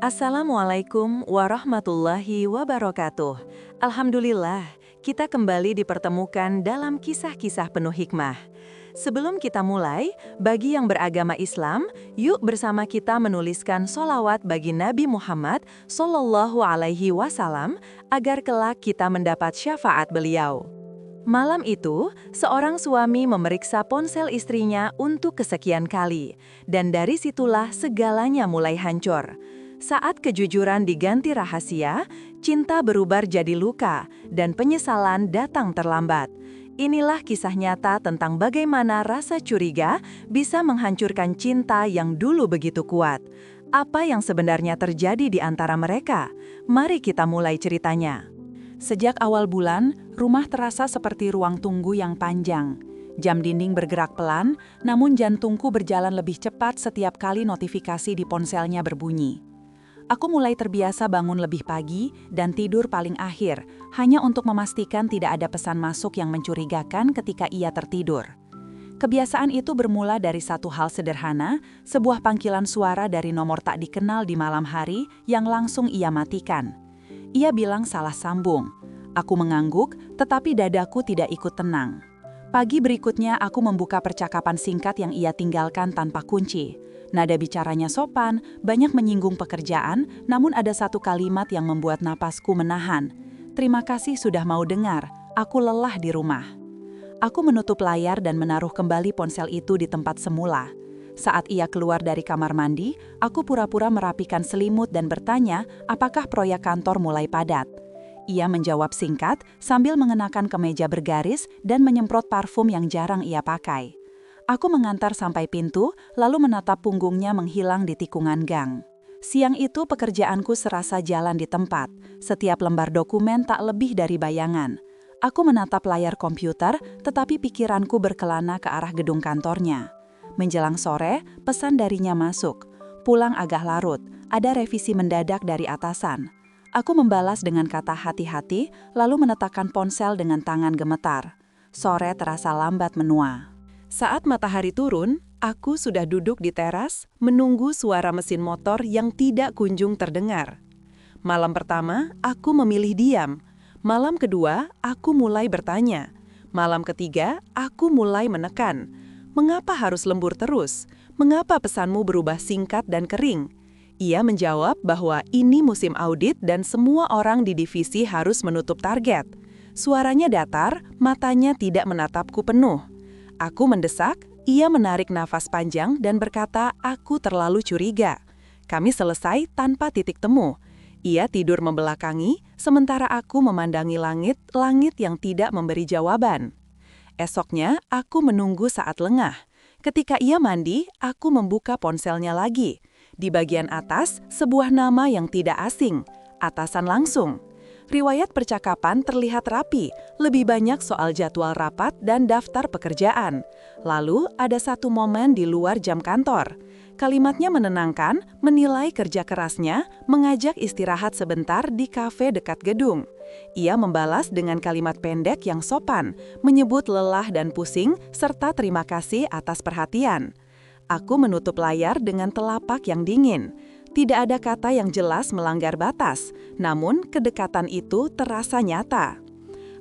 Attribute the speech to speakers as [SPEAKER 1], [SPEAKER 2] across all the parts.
[SPEAKER 1] Assalamualaikum warahmatullahi wabarakatuh. Alhamdulillah, kita kembali dipertemukan dalam kisah-kisah penuh hikmah. Sebelum kita mulai, bagi yang beragama Islam, yuk bersama kita menuliskan solawat bagi Nabi Muhammad Sallallahu Alaihi Wasallam agar kelak kita mendapat syafaat beliau. Malam itu, seorang suami memeriksa ponsel istrinya untuk kesekian kali, dan dari situlah segalanya mulai hancur. Saat kejujuran diganti rahasia, cinta berubah jadi luka, dan penyesalan datang terlambat. Inilah kisah nyata tentang bagaimana rasa curiga bisa menghancurkan cinta yang dulu begitu kuat. Apa yang sebenarnya terjadi di antara mereka? Mari kita mulai ceritanya.
[SPEAKER 2] Sejak awal bulan, rumah terasa seperti ruang tunggu yang panjang. Jam dinding bergerak pelan, namun jantungku berjalan lebih cepat setiap kali notifikasi di ponselnya berbunyi. Aku mulai terbiasa bangun lebih pagi dan tidur paling akhir, hanya untuk memastikan tidak ada pesan masuk yang mencurigakan ketika ia tertidur. Kebiasaan itu bermula dari satu hal sederhana, sebuah panggilan suara dari nomor tak dikenal di malam hari yang langsung ia matikan. Ia bilang salah sambung. Aku mengangguk, tetapi dadaku tidak ikut tenang. Pagi berikutnya aku membuka percakapan singkat yang ia tinggalkan tanpa kunci. Nada bicaranya sopan, banyak menyinggung pekerjaan, namun ada satu kalimat yang membuat napasku menahan. Terima kasih sudah mau dengar, aku lelah di rumah. Aku menutup layar dan menaruh kembali ponsel itu di tempat semula. Saat ia keluar dari kamar mandi, aku pura-pura merapikan selimut dan bertanya apakah proyek kantor mulai padat. Ia menjawab singkat sambil mengenakan kemeja bergaris dan menyemprot parfum yang jarang ia pakai. Aku mengantar sampai pintu, lalu menatap punggungnya menghilang di tikungan gang. Siang itu pekerjaanku serasa jalan di tempat. Setiap lembar dokumen tak lebih dari bayangan. Aku menatap layar komputer, tetapi pikiranku berkelana ke arah gedung kantornya. Menjelang sore, pesan darinya masuk. Pulang agak larut, ada revisi mendadak dari atasan. Aku membalas dengan kata hati-hati, lalu meletakkan ponsel dengan tangan gemetar. Sore terasa lambat menua.
[SPEAKER 1] Saat matahari turun, aku sudah duduk di teras, menunggu suara mesin motor yang tidak kunjung terdengar. Malam pertama, aku memilih diam. Malam kedua, aku mulai bertanya. Malam ketiga, aku mulai menekan. Mengapa harus lembur terus? Mengapa pesanmu berubah singkat dan kering? Ia menjawab bahwa ini musim audit dan semua orang di divisi harus menutup target. Suaranya datar, matanya tidak menatapku penuh. Aku mendesak, ia menarik nafas panjang dan berkata aku terlalu curiga. Kami selesai tanpa titik temu. Ia tidur membelakangi, sementara aku memandangi langit yang tidak memberi jawaban. Esoknya, aku menunggu saat lengah. Ketika ia mandi, aku membuka ponselnya lagi. Di bagian atas, sebuah nama yang tidak asing, atasan langsung. Riwayat percakapan terlihat rapi, lebih banyak soal jadwal rapat dan daftar pekerjaan. Lalu, ada satu momen di luar jam kantor. Kalimatnya menenangkan, menilai kerja kerasnya, mengajak istirahat sebentar di kafe dekat gedung. Ia membalas dengan kalimat pendek yang sopan, menyebut lelah dan pusing, serta terima kasih atas perhatian. Aku menutup layar dengan telapak yang dingin. Tidak ada kata yang jelas melanggar batas, namun kedekatan itu terasa nyata.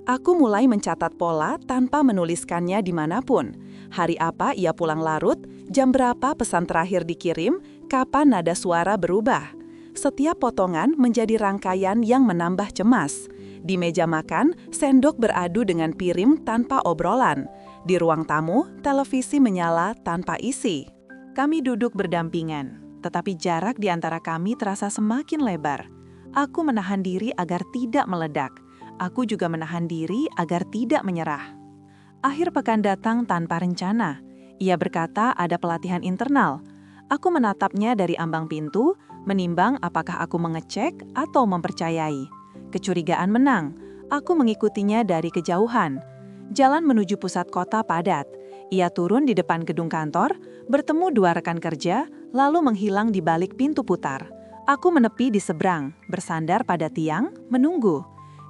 [SPEAKER 1] Aku mulai mencatat pola tanpa menuliskannya dimanapun. Hari apa ia pulang larut, jam berapa pesan terakhir dikirim, kapan nada suara berubah. Setiap potongan menjadi rangkaian yang menambah cemas. Di meja makan, sendok beradu dengan piring tanpa obrolan. Di ruang tamu, televisi menyala tanpa isi. Kami duduk berdampingan, tetapi jarak di antara kami terasa semakin lebar. Aku menahan diri agar tidak meledak. Aku juga menahan diri agar tidak menyerah. Akhir pekan datang tanpa rencana. Ia berkata ada pelatihan internal. Aku menatapnya dari ambang pintu, menimbang apakah aku mengecek atau mempercayai. Kecurigaan menang. Aku mengikutinya dari kejauhan. Jalan menuju pusat kota padat. Ia turun di depan gedung kantor, bertemu dua rekan kerja, lalu menghilang di balik pintu putar. Aku menepi di seberang, bersandar pada tiang, menunggu.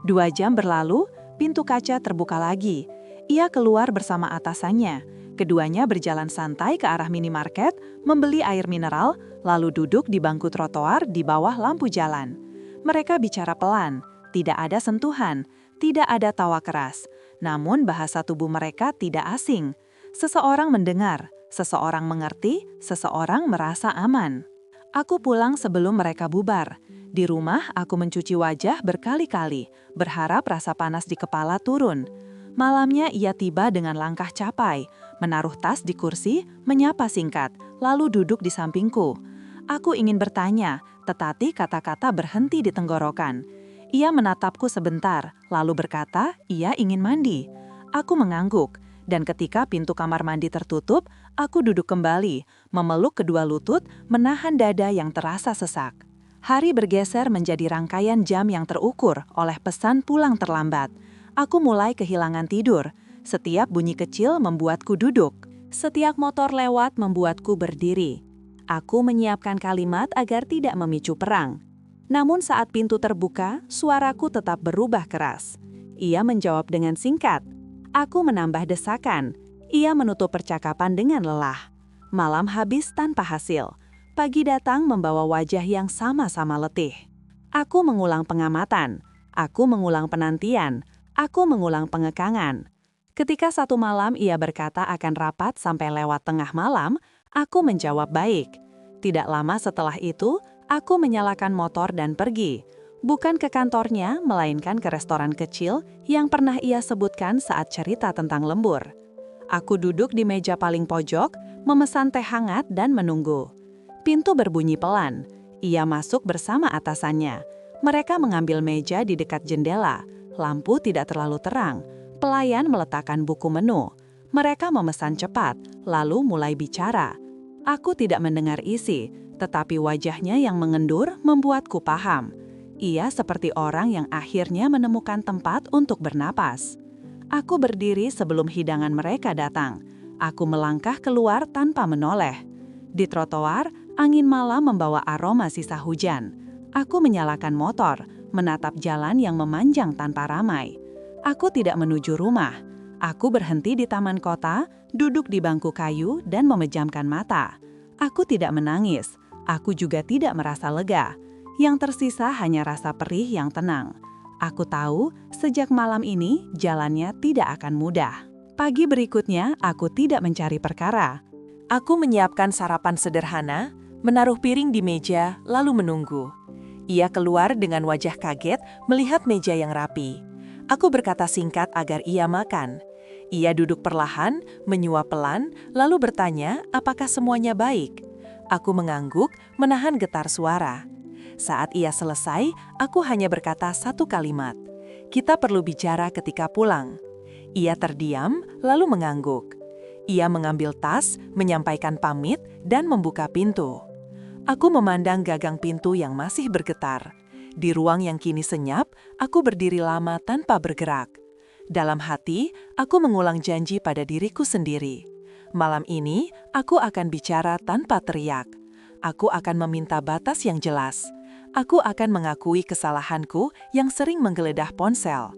[SPEAKER 1] 2 jam berlalu, pintu kaca terbuka lagi. Ia keluar bersama atasannya.
[SPEAKER 2] Keduanya berjalan santai ke arah minimarket, membeli air mineral, lalu duduk di bangku trotoar di bawah lampu jalan. Mereka bicara pelan, tidak ada sentuhan, tidak ada tawa keras. Namun bahasa tubuh mereka tidak asing. Seseorang mendengar, seseorang mengerti, seseorang merasa aman. Aku pulang sebelum mereka bubar. Di rumah, aku mencuci wajah berkali-kali, berharap rasa panas di kepala turun. Malamnya ia tiba dengan langkah capai, menaruh tas di kursi, menyapa singkat, lalu duduk di sampingku. Aku ingin bertanya, tetapi kata-kata berhenti di tenggorokan. Ia menatapku sebentar, lalu berkata, ia ingin mandi. Aku mengangguk. Dan ketika pintu kamar mandi tertutup, aku duduk kembali, memeluk kedua lutut, menahan dada yang terasa sesak. Hari bergeser menjadi rangkaian jam yang terukur oleh pesan pulang terlambat. Aku mulai kehilangan tidur. Setiap bunyi kecil membuatku duduk. Setiap motor lewat membuatku berdiri. Aku menyiapkan kalimat agar tidak memicu perang. Namun saat pintu terbuka, suaraku tetap berubah keras. Ia menjawab dengan singkat. Aku menambah desakan. Ia menutup percakapan dengan lelah. Malam habis tanpa hasil. Pagi datang membawa wajah yang sama-sama letih. Aku mengulang pengamatan. Aku mengulang penantian. Aku mengulang pengekangan. Ketika satu malam ia berkata akan rapat sampai lewat tengah malam, aku menjawab baik. Tidak lama setelah itu, aku menyalakan motor dan pergi. Bukan ke kantornya, melainkan ke restoran kecil yang pernah ia sebutkan saat cerita tentang lembur. Aku duduk di meja paling pojok, memesan teh hangat dan menunggu. Pintu berbunyi pelan. Ia masuk bersama atasannya. Mereka mengambil meja di dekat jendela. Lampu tidak terlalu terang. Pelayan meletakkan buku menu. Mereka memesan cepat, lalu mulai bicara. Aku tidak mendengar isi, tetapi wajahnya yang mengendur membuatku paham. Ia seperti orang yang akhirnya menemukan tempat untuk bernapas. Aku berdiri sebelum hidangan mereka datang. Aku melangkah keluar tanpa menoleh. Di trotoar, angin malam membawa aroma sisa hujan. Aku menyalakan motor, menatap jalan yang memanjang tanpa ramai. Aku tidak menuju rumah. Aku berhenti di taman kota, duduk di bangku kayu dan memejamkan mata. Aku tidak menangis. Aku juga tidak merasa lega. Yang tersisa hanya rasa perih yang tenang. Aku tahu, sejak malam ini, jalannya tidak akan mudah. Pagi berikutnya, aku tidak mencari perkara. Aku menyiapkan sarapan sederhana, menaruh piring di meja, lalu menunggu. Ia keluar dengan wajah kaget melihat meja yang rapi. Aku berkata singkat agar ia makan. Ia duduk perlahan, menyuap pelan, lalu bertanya apakah semuanya baik. Aku mengangguk, menahan getar suara. Saat ia selesai, aku hanya berkata satu kalimat. Kita perlu bicara ketika pulang. Ia terdiam, lalu mengangguk. Ia mengambil tas, menyampaikan pamit, dan membuka pintu. Aku memandang gagang pintu yang masih bergetar. Di ruang yang kini senyap, aku berdiri lama tanpa bergerak. Dalam hati, aku mengulang janji pada diriku sendiri. Malam ini, aku akan bicara tanpa teriak. Aku akan meminta batas yang jelas. Aku akan mengakui kesalahanku yang sering menggeledah ponsel.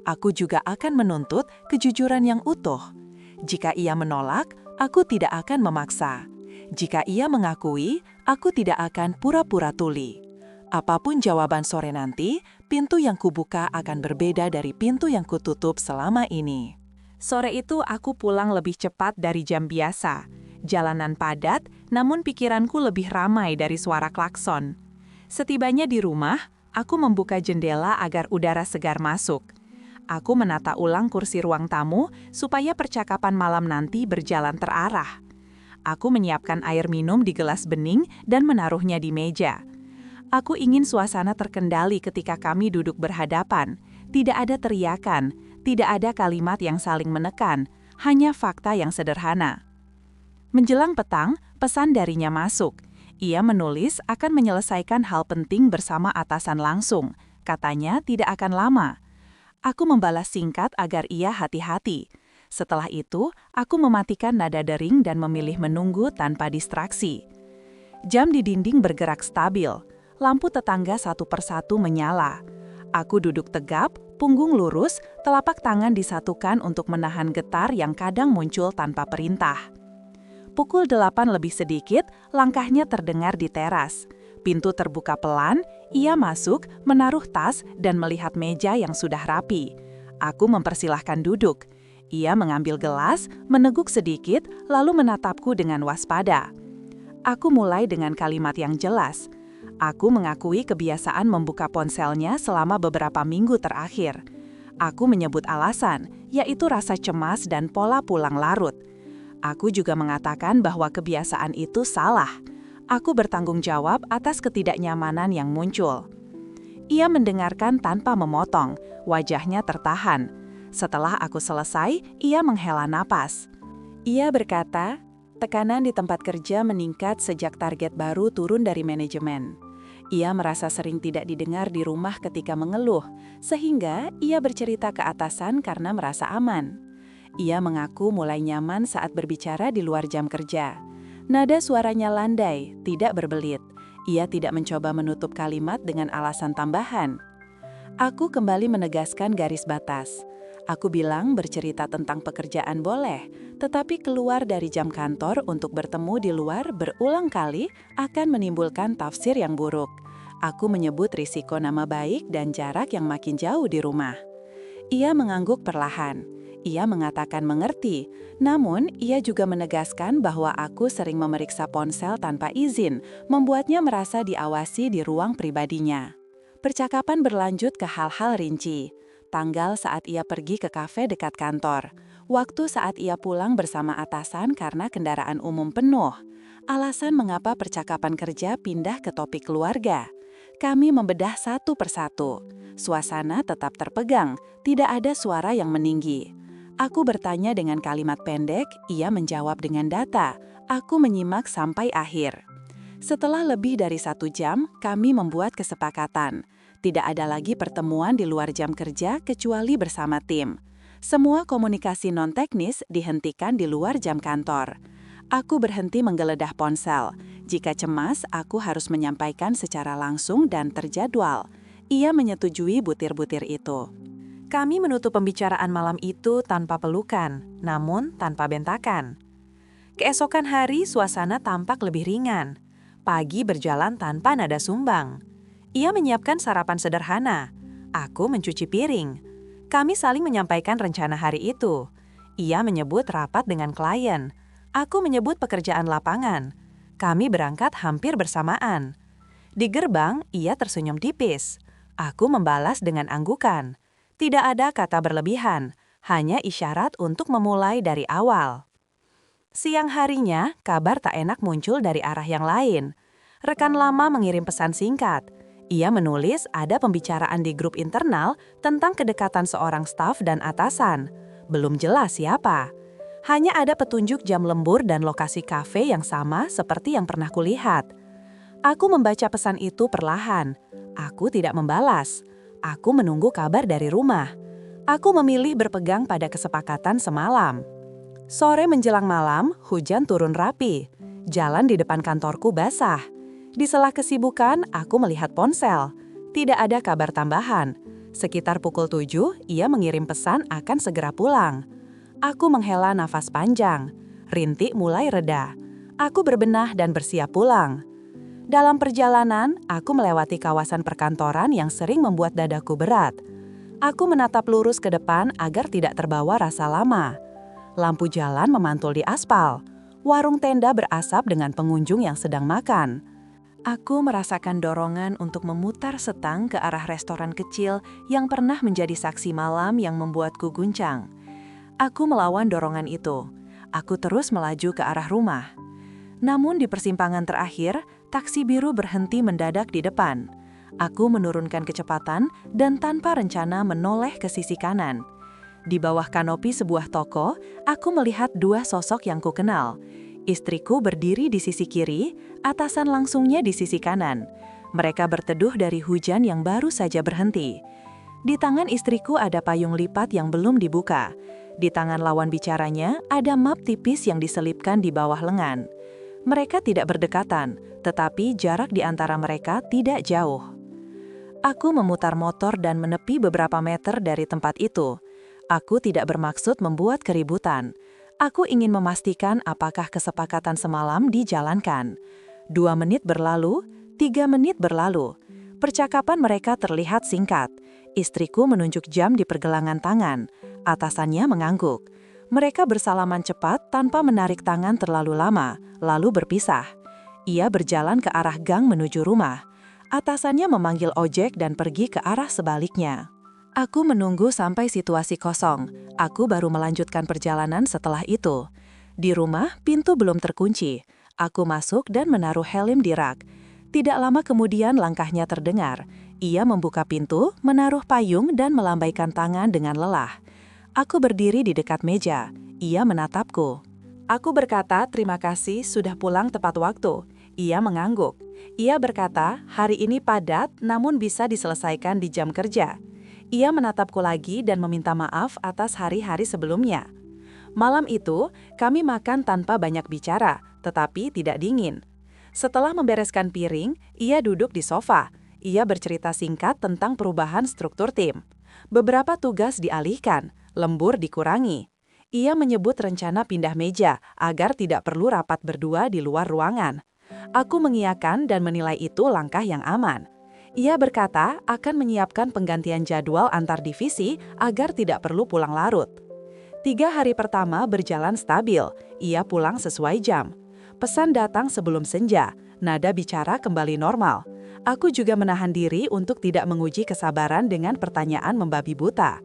[SPEAKER 2] Aku juga akan menuntut kejujuran yang utuh. Jika ia menolak, aku tidak akan memaksa. Jika ia mengakui, aku tidak akan pura-pura tuli. Apapun jawaban sore nanti, pintu yang kubuka akan berbeda dari pintu yang kututup selama ini. Sore itu aku pulang lebih cepat dari jam biasa. Jalanan padat, namun pikiranku lebih ramai dari suara klakson. Setibanya di rumah, aku membuka jendela agar udara segar masuk. Aku menata ulang kursi ruang tamu supaya percakapan malam nanti berjalan terarah. Aku menyiapkan air minum di gelas bening dan menaruhnya di meja. Aku ingin suasana terkendali ketika kami duduk berhadapan. Tidak ada teriakan, tidak ada kalimat yang saling menekan, hanya fakta yang sederhana. Menjelang petang, pesan darinya masuk. Ia menulis akan menyelesaikan hal penting bersama atasan langsung. Katanya tidak akan lama. Aku membalas singkat agar ia hati-hati. Setelah itu, aku mematikan nada dering dan memilih menunggu tanpa distraksi. Jam di dinding bergerak stabil. Lampu tetangga satu persatu menyala. Aku duduk tegap, Punggung lurus, telapak tangan disatukan untuk menahan getar yang kadang muncul tanpa perintah. Pukul 8 lebih sedikit, langkahnya terdengar di teras. Pintu terbuka pelan, ia masuk, menaruh tas, dan melihat meja yang sudah rapi. Aku mempersilahkan duduk. Ia mengambil gelas, meneguk sedikit, lalu menatapku dengan waspada. Aku mulai dengan kalimat yang jelas. Aku mengakui kebiasaan membuka ponselnya selama beberapa minggu terakhir. Aku menyebut alasan, yaitu rasa cemas dan pola pulang larut. Aku juga mengatakan bahwa kebiasaan itu salah. Aku bertanggung jawab atas ketidaknyamanan yang muncul. Ia mendengarkan tanpa memotong, wajahnya tertahan. Setelah aku selesai, ia menghela napas. Ia berkata, tekanan di tempat kerja meningkat sejak target baru turun dari manajemen. Ia merasa sering tidak didengar di rumah ketika mengeluh, sehingga ia bercerita ke atasan karena merasa aman. Ia mengaku mulai nyaman saat berbicara di luar jam kerja. Nada suaranya landai, tidak berbelit. Ia tidak mencoba menutup kalimat dengan alasan tambahan. Aku kembali menegaskan garis batas. Aku bilang bercerita tentang pekerjaan boleh, tetapi keluar dari jam kantor untuk bertemu di luar berulang kali akan menimbulkan tafsir yang buruk. Aku menyebut risiko nama baik dan jarak yang makin jauh di rumah. Ia mengangguk perlahan. Ia mengatakan mengerti, namun ia juga menegaskan bahwa aku sering memeriksa ponsel tanpa izin, membuatnya merasa diawasi di ruang pribadinya. Percakapan berlanjut ke hal-hal rinci. Tanggal saat ia pergi ke kafe dekat kantor, waktu saat ia pulang bersama atasan karena kendaraan umum penuh, alasan mengapa percakapan kerja pindah ke topik keluarga. Kami membedah satu persatu. Suasana tetap terpegang, tidak ada suara yang meninggi. Aku bertanya dengan kalimat pendek, ia menjawab dengan data. Aku menyimak sampai akhir. Setelah lebih dari 1 jam, kami membuat kesepakatan. Tidak ada lagi pertemuan di luar jam kerja kecuali bersama tim. Semua komunikasi non-teknis dihentikan di luar jam kantor. Aku berhenti menggeledah ponsel. Jika cemas, aku harus menyampaikan secara langsung dan terjadwal. Ia menyetujui butir-butir itu. Kami menutup pembicaraan malam itu tanpa pelukan, namun tanpa bentakan. Keesokan hari, suasana tampak lebih ringan. Pagi berjalan tanpa nada sumbang. Ia menyiapkan sarapan sederhana. Aku mencuci piring. Kami saling menyampaikan rencana hari itu. Ia menyebut rapat dengan klien. Aku menyebut pekerjaan lapangan. Kami berangkat hampir bersamaan. Di gerbang, ia tersenyum tipis. Aku membalas dengan anggukan. Tidak ada kata berlebihan, hanya isyarat untuk memulai dari awal. Siang harinya, kabar tak enak muncul dari arah yang lain. Rekan lama mengirim pesan singkat. Ia menulis ada pembicaraan di grup internal tentang kedekatan seorang staf dan atasan. Belum jelas siapa. Hanya ada petunjuk jam lembur dan lokasi kafe yang sama seperti yang pernah kulihat. Aku membaca pesan itu perlahan. Aku tidak membalas. Aku menunggu kabar dari rumah. Aku memilih berpegang pada kesepakatan semalam. Sore menjelang malam, hujan turun rapi. Jalan di depan kantorku basah. Di sela kesibukan, aku melihat ponsel. Tidak ada kabar tambahan. Sekitar pukul 7, ia mengirim pesan akan segera pulang. Aku menghela nafas panjang. Rintik mulai reda. Aku berbenah dan bersiap pulang. Dalam perjalanan, aku melewati kawasan perkantoran yang sering membuat dadaku berat. Aku menatap lurus ke depan agar tidak terbawa rasa lama. Lampu jalan memantul di aspal. Warung tenda berasap dengan pengunjung yang sedang makan. Aku merasakan dorongan untuk memutar setang ke arah restoran kecil yang pernah menjadi saksi malam yang membuatku guncang. Aku melawan dorongan itu. Aku terus melaju ke arah rumah. Namun di persimpangan terakhir, taksi biru berhenti mendadak di depan. Aku menurunkan kecepatan dan tanpa rencana menoleh ke sisi kanan. Di bawah kanopi sebuah toko, aku melihat 2 sosok yang kukenal. Istriku berdiri di sisi kiri, atasan langsungnya di sisi kanan. Mereka berteduh dari hujan yang baru saja berhenti. Di tangan istriku ada payung lipat yang belum dibuka. Di tangan lawan bicaranya ada map tipis yang diselipkan di bawah lengan. Mereka tidak berdekatan, tetapi jarak di antara mereka tidak jauh. Aku memutar motor dan menepi beberapa meter dari tempat itu. Aku tidak bermaksud membuat keributan. Aku ingin memastikan apakah kesepakatan semalam dijalankan. 2 menit berlalu, 3 menit berlalu. Percakapan mereka terlihat singkat. Istriku menunjuk jam di pergelangan tangan. Atasannya mengangguk. Mereka bersalaman cepat tanpa menarik tangan terlalu lama, lalu berpisah. Ia berjalan ke arah gang menuju rumah. Atasannya memanggil ojek dan pergi ke arah sebaliknya. Aku menunggu sampai situasi kosong. Aku baru melanjutkan perjalanan setelah itu. Di rumah, pintu belum terkunci. Aku masuk dan menaruh helm di rak. Tidak lama kemudian langkahnya terdengar. Ia membuka pintu, menaruh payung dan melambaikan tangan dengan lelah. Aku berdiri di dekat meja. Ia menatapku. Aku berkata, "Terima kasih, sudah pulang tepat waktu." Ia mengangguk. Ia berkata, "Hari ini padat, namun bisa diselesaikan di jam kerja." Ia menatapku lagi dan meminta maaf atas hari-hari sebelumnya. Malam itu, kami makan tanpa banyak bicara, tetapi tidak dingin. Setelah membereskan piring, ia duduk di sofa. Ia bercerita singkat tentang perubahan struktur tim. Beberapa tugas dialihkan, lembur dikurangi. Ia menyebut rencana pindah meja agar tidak perlu rapat berdua di luar ruangan. Aku mengiyakan dan menilai itu langkah yang aman. Ia berkata akan menyiapkan penggantian jadwal antar divisi agar tidak perlu pulang larut. 3 hari pertama berjalan stabil, ia pulang sesuai jam. Pesan datang sebelum senja, nada bicara kembali normal. Aku juga menahan diri untuk tidak menguji kesabaran dengan pertanyaan membabi buta.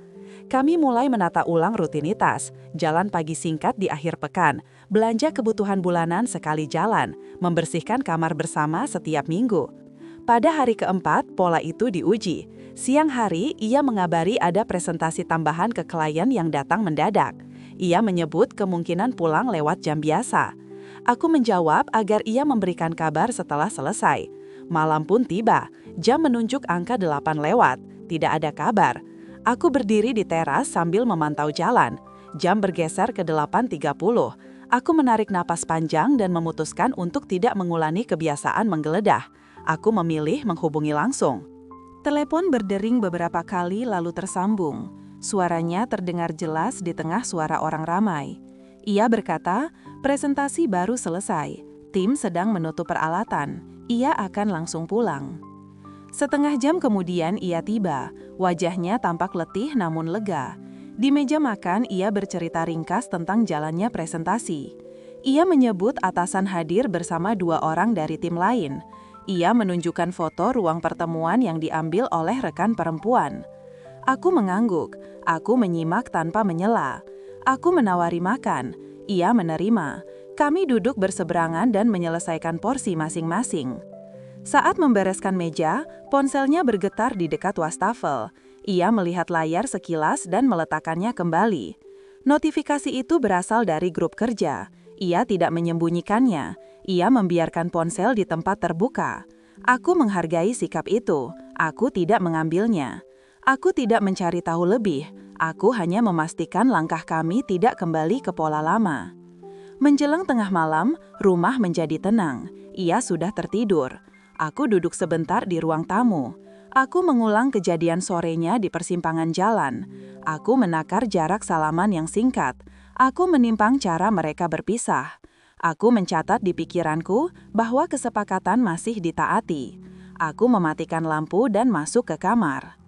[SPEAKER 2] Kami mulai menata ulang rutinitas, jalan pagi singkat di akhir pekan, belanja kebutuhan bulanan sekali jalan, membersihkan kamar bersama setiap minggu. Pada hari keempat, pola itu diuji. Siang hari, ia mengabari ada presentasi tambahan ke klien yang datang mendadak. Ia menyebut kemungkinan pulang lewat jam biasa. Aku menjawab agar ia memberikan kabar setelah selesai. Malam pun tiba, jam menunjuk angka 8 lewat, tidak ada kabar. Aku berdiri di teras sambil memantau jalan. Jam bergeser ke 8.30. Aku menarik napas panjang dan memutuskan untuk tidak mengulangi kebiasaan menggeledah. Aku memilih menghubungi langsung. Telepon berdering beberapa kali lalu tersambung. Suaranya terdengar jelas di tengah suara orang ramai. Ia berkata, presentasi baru selesai. Tim sedang menutup peralatan. Ia akan langsung pulang. Setengah jam kemudian ia tiba. Wajahnya tampak letih namun lega. Di meja makan ia bercerita ringkas tentang jalannya presentasi. Ia menyebut atasan hadir bersama 2 orang dari tim lain. Ia menunjukkan foto ruang pertemuan yang diambil oleh rekan perempuan. Aku mengangguk. Aku menyimak tanpa menyela. Aku menawari makan. Ia menerima. Kami duduk berseberangan dan menyelesaikan porsi masing-masing. Saat membereskan meja, ponselnya bergetar di dekat wastafel. Ia melihat layar sekilas dan meletakkannya kembali. Notifikasi itu berasal dari grup kerja. Ia tidak menyembunyikannya. Ia membiarkan ponsel di tempat terbuka. Aku menghargai sikap itu. Aku tidak mengambilnya. Aku tidak mencari tahu lebih. Aku hanya memastikan langkah kami tidak kembali ke pola lama. Menjelang tengah malam, rumah menjadi tenang. Ia sudah tertidur. Aku duduk sebentar di ruang tamu. Aku mengulang kejadian sorenya di persimpangan jalan. Aku menakar jarak salaman yang singkat. Aku menimpang cara mereka berpisah. Aku mencatat di pikiranku bahwa kesepakatan masih ditaati. Aku mematikan lampu dan masuk ke kamar.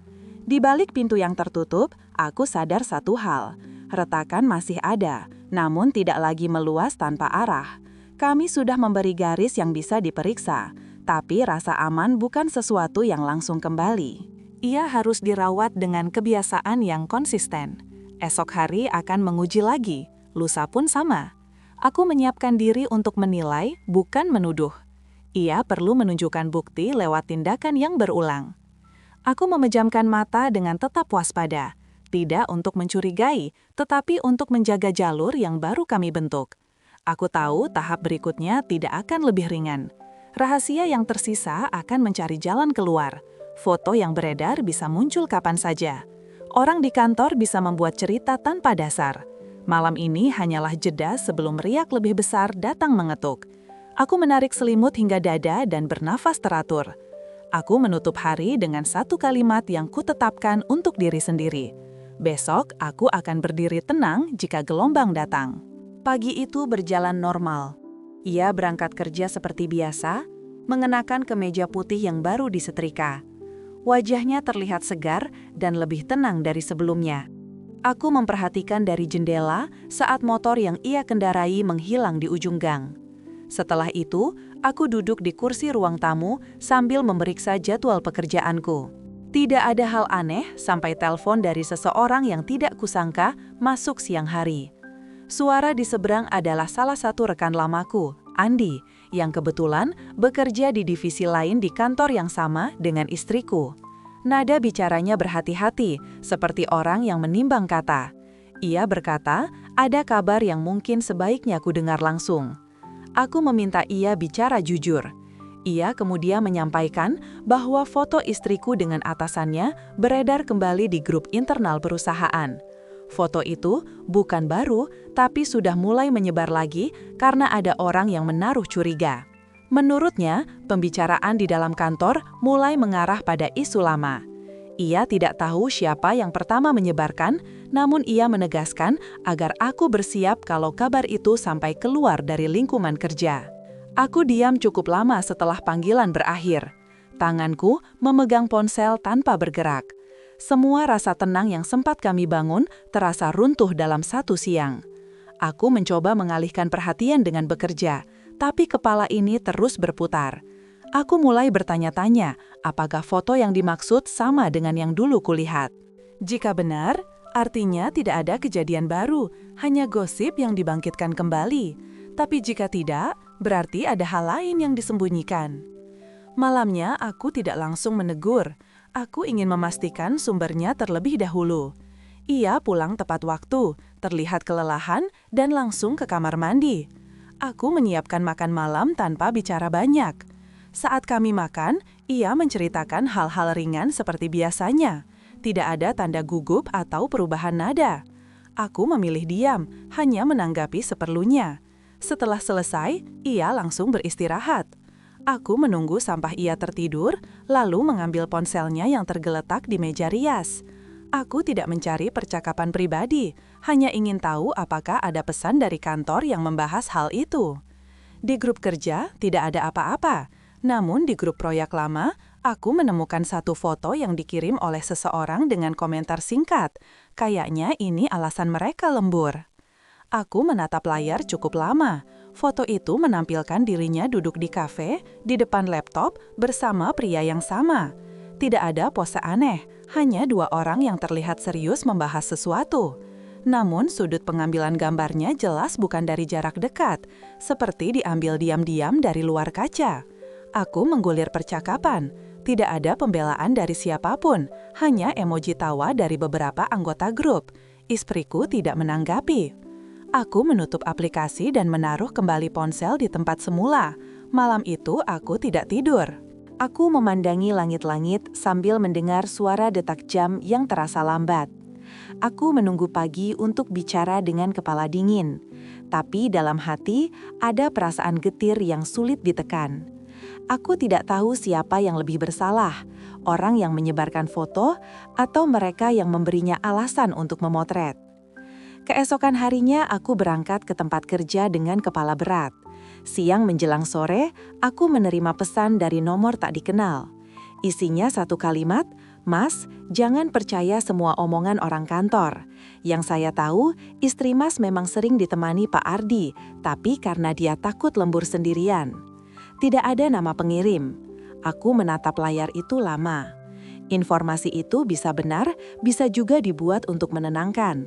[SPEAKER 2] Di balik pintu yang tertutup, aku sadar satu hal. Retakan masih ada, namun tidak lagi meluas tanpa arah. Kami sudah memberi garis yang bisa diperiksa. Tapi rasa aman bukan sesuatu yang langsung kembali. Ia harus dirawat dengan kebiasaan yang konsisten. Esok hari akan menguji lagi, lusa pun sama. Aku menyiapkan diri untuk menilai, bukan menuduh. Ia perlu menunjukkan bukti lewat tindakan yang berulang. Aku memejamkan mata dengan tetap waspada, tidak untuk mencurigai, tetapi untuk menjaga jalur yang baru kami bentuk. Aku tahu tahap berikutnya tidak akan lebih ringan. Rahasia yang tersisa akan mencari jalan keluar. Foto yang beredar bisa muncul kapan saja. Orang di kantor bisa membuat cerita tanpa dasar. Malam ini hanyalah jeda sebelum riak lebih besar datang mengetuk. Aku menarik selimut hingga dada dan bernafas teratur. Aku menutup hari dengan satu kalimat yang kutetapkan untuk diri sendiri. Besok aku akan berdiri tenang jika gelombang datang. Pagi itu berjalan normal. Ia berangkat kerja seperti biasa, mengenakan kemeja putih yang baru disetrika. Wajahnya terlihat segar dan lebih tenang dari sebelumnya. Aku memperhatikan dari jendela saat motor yang ia kendarai menghilang di ujung gang. Setelah itu, aku duduk di kursi ruang tamu sambil memeriksa jadwal pekerjaanku. Tidak ada hal aneh sampai telepon dari seseorang yang tidak kusangka masuk siang hari. Suara di seberang adalah salah satu rekan lamaku, Andi, yang kebetulan bekerja di divisi lain di kantor yang sama dengan istriku. Nada bicaranya berhati-hati, seperti orang yang menimbang kata. Ia berkata, ada kabar yang mungkin sebaiknya ku dengar langsung. Aku meminta ia bicara jujur. Ia kemudian menyampaikan bahwa foto istriku dengan atasannya beredar kembali di grup internal perusahaan. Foto itu bukan baru, tapi sudah mulai menyebar lagi karena ada orang yang menaruh curiga. Menurutnya, pembicaraan di dalam kantor mulai mengarah pada isu lama. Ia tidak tahu siapa yang pertama menyebarkan, namun ia menegaskan agar aku bersiap kalau kabar itu sampai keluar dari lingkungan kerja. Aku diam cukup lama setelah panggilan berakhir. Tanganku memegang ponsel tanpa bergerak. Semua rasa tenang yang sempat kami bangun terasa runtuh dalam satu siang. Aku mencoba mengalihkan perhatian dengan bekerja, tapi kepala ini terus berputar. Aku mulai bertanya-tanya, apakah foto yang dimaksud sama dengan yang dulu kulihat. Jika benar, artinya tidak ada kejadian baru, hanya gosip yang dibangkitkan kembali. Tapi jika tidak, berarti ada hal lain yang disembunyikan. Malamnya aku tidak langsung menegur. Aku ingin memastikan sumbernya terlebih dahulu. Ia pulang tepat waktu, terlihat kelelahan dan langsung ke kamar mandi. Aku menyiapkan makan malam tanpa bicara banyak. Saat kami makan, ia menceritakan hal-hal ringan seperti biasanya. Tidak ada tanda gugup atau perubahan nada. Aku memilih diam, hanya menanggapi seperlunya. Setelah selesai, ia langsung beristirahat. Aku menunggu sampai ia tertidur, lalu mengambil ponselnya yang tergeletak di meja rias. Aku tidak mencari percakapan pribadi, hanya ingin tahu apakah ada pesan dari kantor yang membahas hal itu. Di grup kerja tidak ada apa-apa, namun di grup proyek lama, aku menemukan satu foto yang dikirim oleh seseorang dengan komentar singkat. Kayaknya ini alasan mereka lembur. Aku menatap layar cukup lama. Foto itu menampilkan dirinya duduk di kafe, di depan laptop, bersama pria yang sama. Tidak ada pose aneh, hanya dua orang yang terlihat serius membahas sesuatu. Namun sudut pengambilan gambarnya jelas bukan dari jarak dekat, seperti diambil diam-diam dari luar kaca. Aku menggulir percakapan. Tidak ada pembelaan dari siapapun, hanya emoji tawa dari beberapa anggota grup. Istriku tidak menanggapi. Aku menutup aplikasi dan menaruh kembali ponsel di tempat semula. Malam itu aku tidak tidur. Aku memandangi langit-langit sambil mendengar suara detak jam yang terasa lambat. Aku menunggu pagi untuk bicara dengan kepala dingin. Tapi dalam hati ada perasaan getir yang sulit ditekan. Aku tidak tahu siapa yang lebih bersalah, orang yang menyebarkan foto atau mereka yang memberinya alasan untuk memotret. Keesokan harinya aku berangkat ke tempat kerja dengan kepala berat. Siang menjelang sore, aku menerima pesan dari nomor tak dikenal. Isinya satu kalimat, "Mas, jangan percaya semua omongan orang kantor. Yang saya tahu, istri Mas memang sering ditemani Pak Ardi, tapi karena dia takut lembur sendirian." Tidak ada nama pengirim. Aku menatap layar itu lama. Informasi itu bisa benar, bisa juga dibuat untuk menenangkan.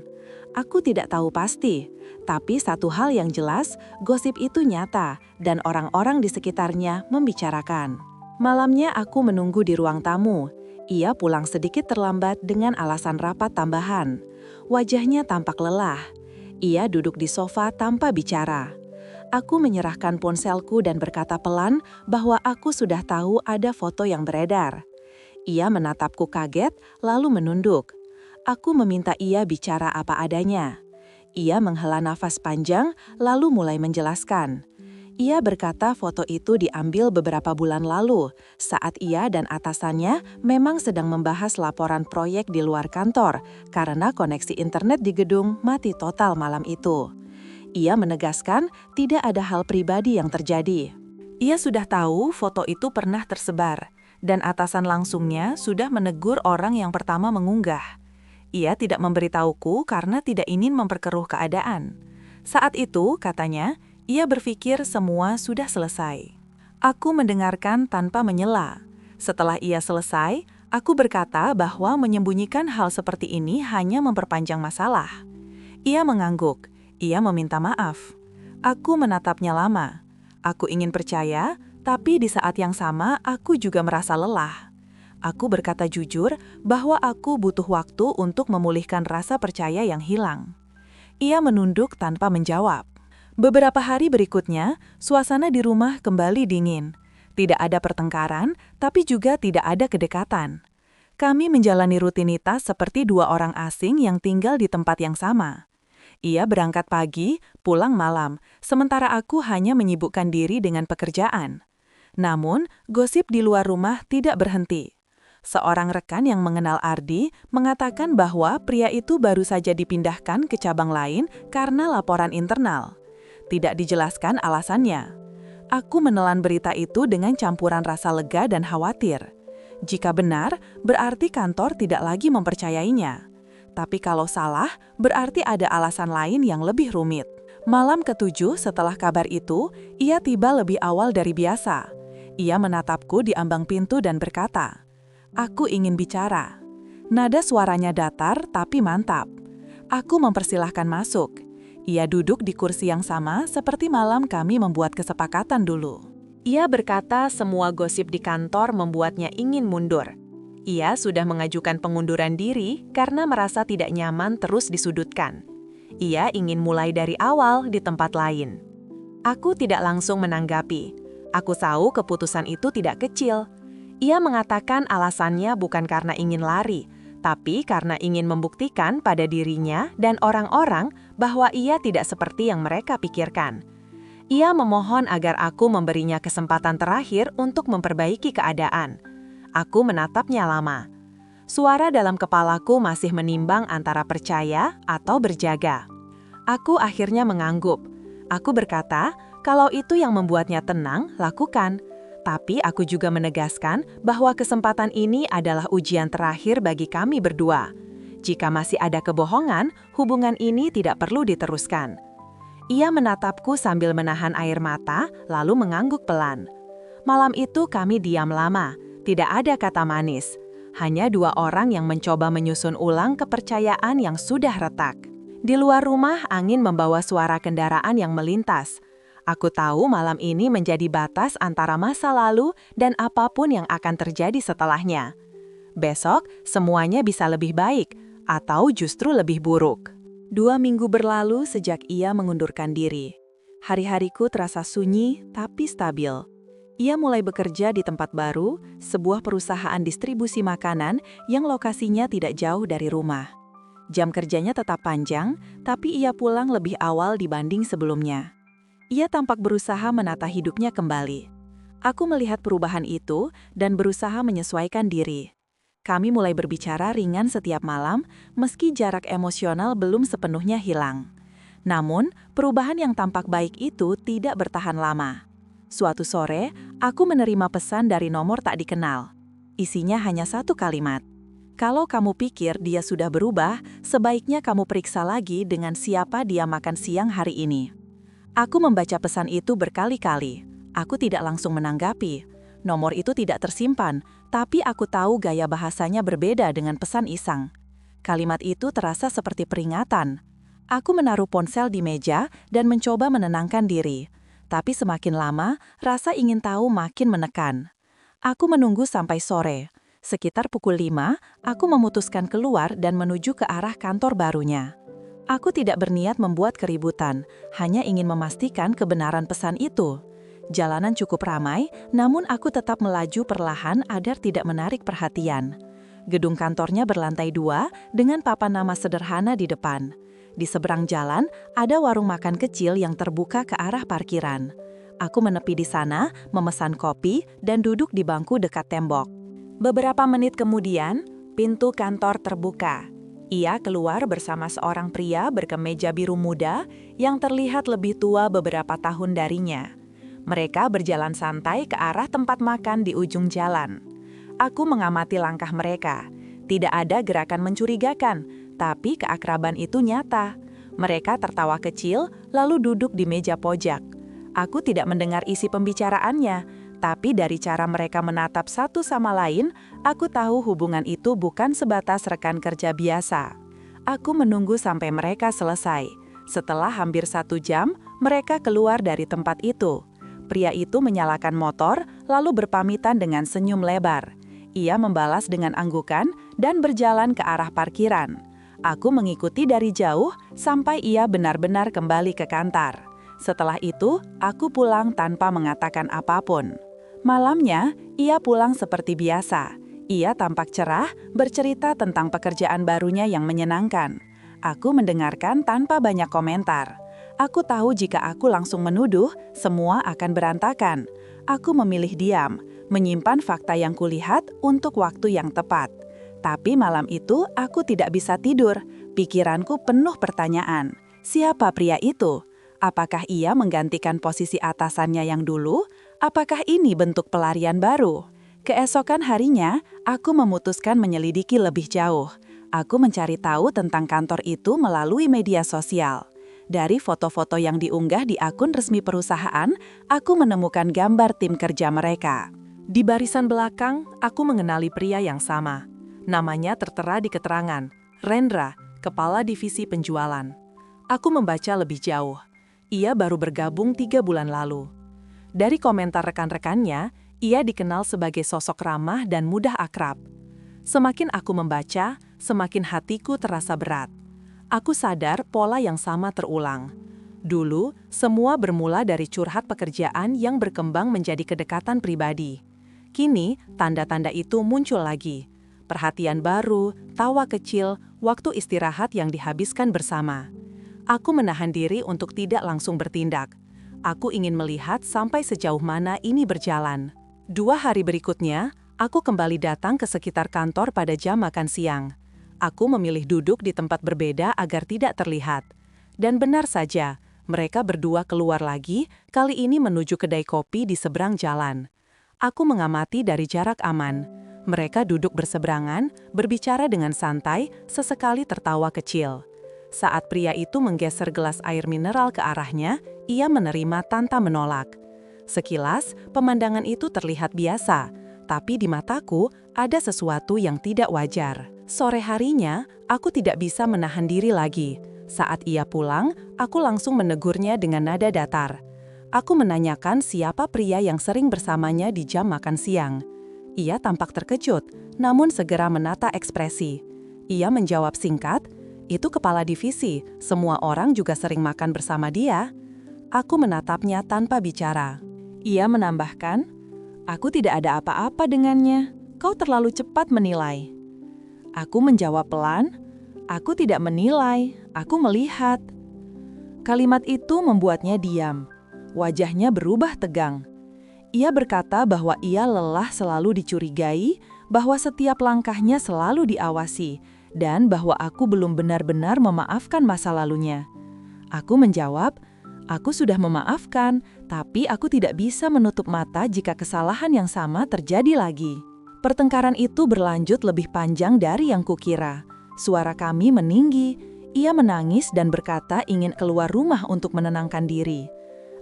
[SPEAKER 2] Aku tidak tahu pasti, tapi satu hal yang jelas, gosip itu nyata dan orang-orang di sekitarnya membicarakan. Malamnya aku menunggu di ruang tamu. Ia pulang sedikit terlambat dengan alasan rapat tambahan. Wajahnya tampak lelah. Ia duduk di sofa tanpa bicara. Aku menyerahkan ponselku dan berkata pelan bahwa aku sudah tahu ada foto yang beredar. Ia menatapku kaget, lalu menunduk. Aku meminta ia bicara apa adanya. Ia menghela nafas panjang, lalu mulai menjelaskan.
[SPEAKER 1] Ia berkata foto itu diambil beberapa bulan lalu, saat ia dan atasannya memang sedang membahas laporan proyek di luar kantor karena koneksi internet di gedung mati total malam itu. Ia menegaskan tidak ada hal pribadi yang terjadi. Ia sudah tahu foto itu pernah tersebar, dan atasan langsungnya sudah menegur orang yang pertama mengunggah. Ia tidak memberitahuku karena tidak ingin memperkeruh keadaan. Saat itu, katanya, ia berpikir semua sudah selesai. Aku mendengarkan tanpa menyela. Setelah ia selesai, aku berkata bahwa menyembunyikan hal seperti ini hanya memperpanjang masalah. Ia mengangguk. Ia meminta maaf. Aku menatapnya lama. Aku ingin percaya, tapi di saat yang sama aku juga merasa lelah. Aku berkata jujur bahwa aku butuh waktu untuk memulihkan rasa percaya yang hilang. Ia menunduk tanpa menjawab. Beberapa hari berikutnya, suasana di rumah kembali dingin. Tidak ada pertengkaran, tapi juga tidak ada kedekatan. Kami menjalani rutinitas seperti dua orang asing yang tinggal di tempat yang sama. Ia berangkat pagi, pulang malam, sementara aku hanya menyibukkan diri dengan pekerjaan. Namun, gosip di luar rumah tidak berhenti. Seorang rekan yang mengenal Ardi mengatakan bahwa pria itu baru saja dipindahkan ke cabang lain karena laporan internal. Tidak dijelaskan alasannya. Aku menelan berita itu dengan campuran rasa lega dan khawatir. Jika benar, berarti kantor tidak lagi mempercayainya. Tapi kalau salah, berarti ada alasan lain yang lebih rumit. Malam ke-7 setelah kabar itu, ia tiba lebih awal dari biasa. Ia menatapku di ambang pintu dan berkata, "Aku ingin bicara." Nada suaranya datar tapi mantap. Aku mempersilahkan masuk. Ia duduk di kursi yang sama seperti malam kami membuat kesepakatan dulu. Ia berkata semua gosip di kantor membuatnya ingin mundur. Ia sudah mengajukan pengunduran diri karena merasa tidak nyaman terus disudutkan. Ia ingin mulai dari awal di tempat lain. Aku tidak langsung menanggapi. Aku tahu keputusan itu tidak kecil. Ia mengatakan alasannya bukan karena ingin lari, tapi karena ingin membuktikan pada dirinya dan orang-orang bahwa ia tidak seperti yang mereka pikirkan. Ia memohon agar aku memberinya kesempatan terakhir untuk memperbaiki keadaan. Aku menatapnya lama. Suara dalam kepalaku masih menimbang antara percaya atau berjaga. Aku akhirnya mengangguk. Aku berkata, kalau itu yang membuatnya tenang, lakukan. Tapi aku juga menegaskan bahwa kesempatan ini adalah ujian terakhir bagi kami berdua. Jika masih ada kebohongan, hubungan ini tidak perlu diteruskan. Ia menatapku sambil menahan air mata, lalu mengangguk pelan. Malam itu kami diam lama, tidak ada kata manis. Hanya dua orang yang mencoba menyusun ulang kepercayaan yang sudah retak. Di luar rumah, angin membawa suara kendaraan yang melintas. Aku tahu malam ini menjadi batas antara masa lalu dan apapun yang akan terjadi setelahnya. Besok, semuanya bisa lebih baik, atau justru lebih buruk. 2 minggu berlalu sejak ia mengundurkan diri. Hari-hariku terasa sunyi tapi stabil. Ia mulai bekerja di tempat baru, sebuah perusahaan distribusi makanan yang lokasinya tidak jauh dari rumah. Jam kerjanya tetap panjang, tapi ia pulang lebih awal dibanding sebelumnya. Ia tampak berusaha menata hidupnya kembali. Aku melihat perubahan itu dan berusaha menyesuaikan diri. Kami mulai berbicara ringan setiap malam, meski jarak emosional belum sepenuhnya hilang. Namun, perubahan yang tampak baik itu tidak bertahan lama. Suatu sore, aku menerima pesan dari nomor tak dikenal. Isinya hanya satu kalimat. Kalau kamu pikir dia sudah berubah, sebaiknya kamu periksa lagi dengan siapa dia makan siang hari ini. Aku membaca pesan itu berkali-kali. Aku tidak langsung menanggapi. Nomor itu tidak tersimpan, tapi aku tahu gaya bahasanya berbeda dengan pesan iseng. Kalimat itu terasa seperti peringatan. Aku menaruh ponsel di meja dan mencoba menenangkan diri. Tapi semakin lama, rasa ingin tahu makin menekan. Aku menunggu sampai sore. Sekitar pukul 5, aku memutuskan keluar dan menuju ke arah kantor barunya. Aku tidak berniat membuat keributan, hanya ingin memastikan kebenaran pesan itu. Jalanan cukup ramai, namun aku tetap melaju perlahan agar tidak menarik perhatian. Gedung kantornya berlantai 2 dengan papan nama sederhana di depan. Di seberang jalan, ada warung makan kecil yang terbuka ke arah parkiran.
[SPEAKER 2] Aku menepi di sana, memesan kopi, dan duduk di bangku dekat tembok. Beberapa menit kemudian, pintu kantor terbuka. Ia keluar bersama seorang pria berkemeja biru muda yang terlihat lebih tua beberapa tahun darinya. Mereka berjalan santai ke arah tempat makan di ujung jalan. Aku mengamati langkah mereka. Tidak ada gerakan mencurigakan, tapi keakraban itu nyata. Mereka tertawa kecil, lalu duduk di meja pojok. Aku tidak mendengar isi pembicaraannya, tapi dari cara mereka menatap satu sama lain, aku tahu hubungan itu bukan sebatas rekan kerja biasa. Aku menunggu sampai mereka selesai. Setelah hampir 1 jam, mereka keluar dari tempat itu. Pria itu menyalakan motor, lalu berpamitan dengan senyum lebar. Ia membalas dengan anggukan dan berjalan ke arah parkiran. Aku mengikuti dari jauh sampai ia benar-benar kembali ke kantor. Setelah itu, aku pulang tanpa mengatakan apapun. Malamnya, ia pulang seperti biasa. Ia tampak cerah, bercerita tentang pekerjaan barunya yang menyenangkan. Aku mendengarkan tanpa banyak komentar. Aku tahu jika aku langsung menuduh, semua akan berantakan. Aku memilih diam, menyimpan fakta yang kulihat untuk waktu yang tepat. Tapi malam itu aku tidak bisa tidur. Pikiranku penuh pertanyaan. Siapa pria itu? Apakah ia menggantikan posisi atasannya yang dulu? Apakah ini bentuk pelarian baru? Keesokan harinya, aku memutuskan menyelidiki lebih jauh. Aku mencari tahu tentang kantor itu melalui media sosial. Dari foto-foto yang diunggah di akun resmi perusahaan, aku menemukan gambar tim kerja mereka. Di barisan belakang, aku mengenali pria yang sama. Namanya tertera di keterangan, Rendra, Kepala Divisi Penjualan. Aku membaca lebih jauh. Ia baru bergabung 3 bulan lalu. Dari komentar rekan-rekannya, ia dikenal sebagai sosok ramah dan mudah akrab. Semakin aku membaca, semakin hatiku terasa berat. Aku sadar pola yang sama terulang. Dulu, semua bermula dari curhat pekerjaan yang berkembang menjadi kedekatan pribadi. Kini, tanda-tanda itu muncul lagi. Perhatian baru, tawa kecil, waktu istirahat yang dihabiskan bersama. Aku menahan diri untuk tidak langsung bertindak. Aku ingin melihat sampai sejauh mana ini berjalan. 2 hari berikutnya, aku kembali datang ke sekitar kantor pada jam makan siang. Aku memilih duduk di tempat berbeda agar tidak terlihat. Dan benar saja, mereka berdua keluar lagi, kali ini menuju kedai kopi di seberang jalan. Aku mengamati dari jarak aman. Mereka duduk berseberangan, berbicara dengan santai, sesekali tertawa kecil. Saat pria itu menggeser gelas air mineral ke arahnya, ia menerima tanpa menolak. Sekilas, pemandangan itu terlihat biasa, tapi di mataku ada sesuatu yang tidak wajar. Sore harinya, aku tidak bisa menahan diri lagi. Saat ia pulang, aku langsung menegurnya dengan nada datar. Aku menanyakan siapa pria yang sering bersamanya di jam makan siang. Ia tampak terkejut, namun segera menata ekspresi. Ia menjawab singkat, "Itu kepala divisi, semua orang juga sering makan bersama dia." Aku menatapnya tanpa bicara. Ia menambahkan, "Aku tidak ada apa-apa dengannya. Kau terlalu cepat menilai." Aku menjawab pelan, "Aku tidak menilai, aku melihat." Kalimat itu membuatnya diam. Wajahnya berubah tegang. Ia berkata bahwa ia lelah selalu dicurigai, bahwa setiap langkahnya selalu diawasi, dan bahwa aku belum benar-benar memaafkan masa lalunya. Aku menjawab, "Aku sudah memaafkan, tapi aku tidak bisa menutup mata jika kesalahan yang sama terjadi lagi." Pertengkaran itu berlanjut lebih panjang dari yang kukira. Suara kami meninggi, ia menangis dan berkata ingin keluar rumah untuk menenangkan diri.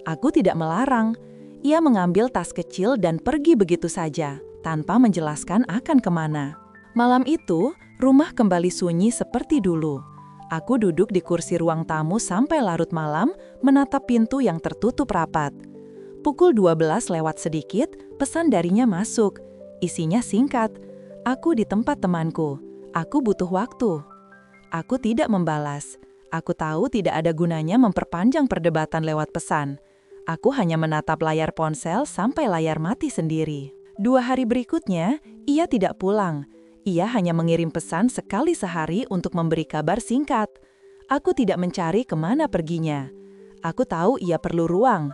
[SPEAKER 2] Aku tidak melarang. Ia mengambil tas kecil dan pergi begitu saja, tanpa menjelaskan akan kemana. Malam itu, rumah kembali sunyi seperti dulu. Aku duduk di kursi ruang tamu sampai larut malam, menatap pintu yang tertutup rapat. Pukul 12 lewat sedikit, pesan darinya masuk. Isinya singkat, "Aku di tempat temanku. Aku butuh waktu." Aku tidak membalas. Aku tahu tidak ada gunanya memperpanjang perdebatan lewat pesan. Aku hanya menatap layar ponsel sampai layar mati sendiri. 2 hari berikutnya, ia tidak pulang. Ia hanya mengirim pesan sekali sehari untuk memberi kabar singkat. Aku tidak mencari kemana perginya. Aku tahu ia perlu ruang.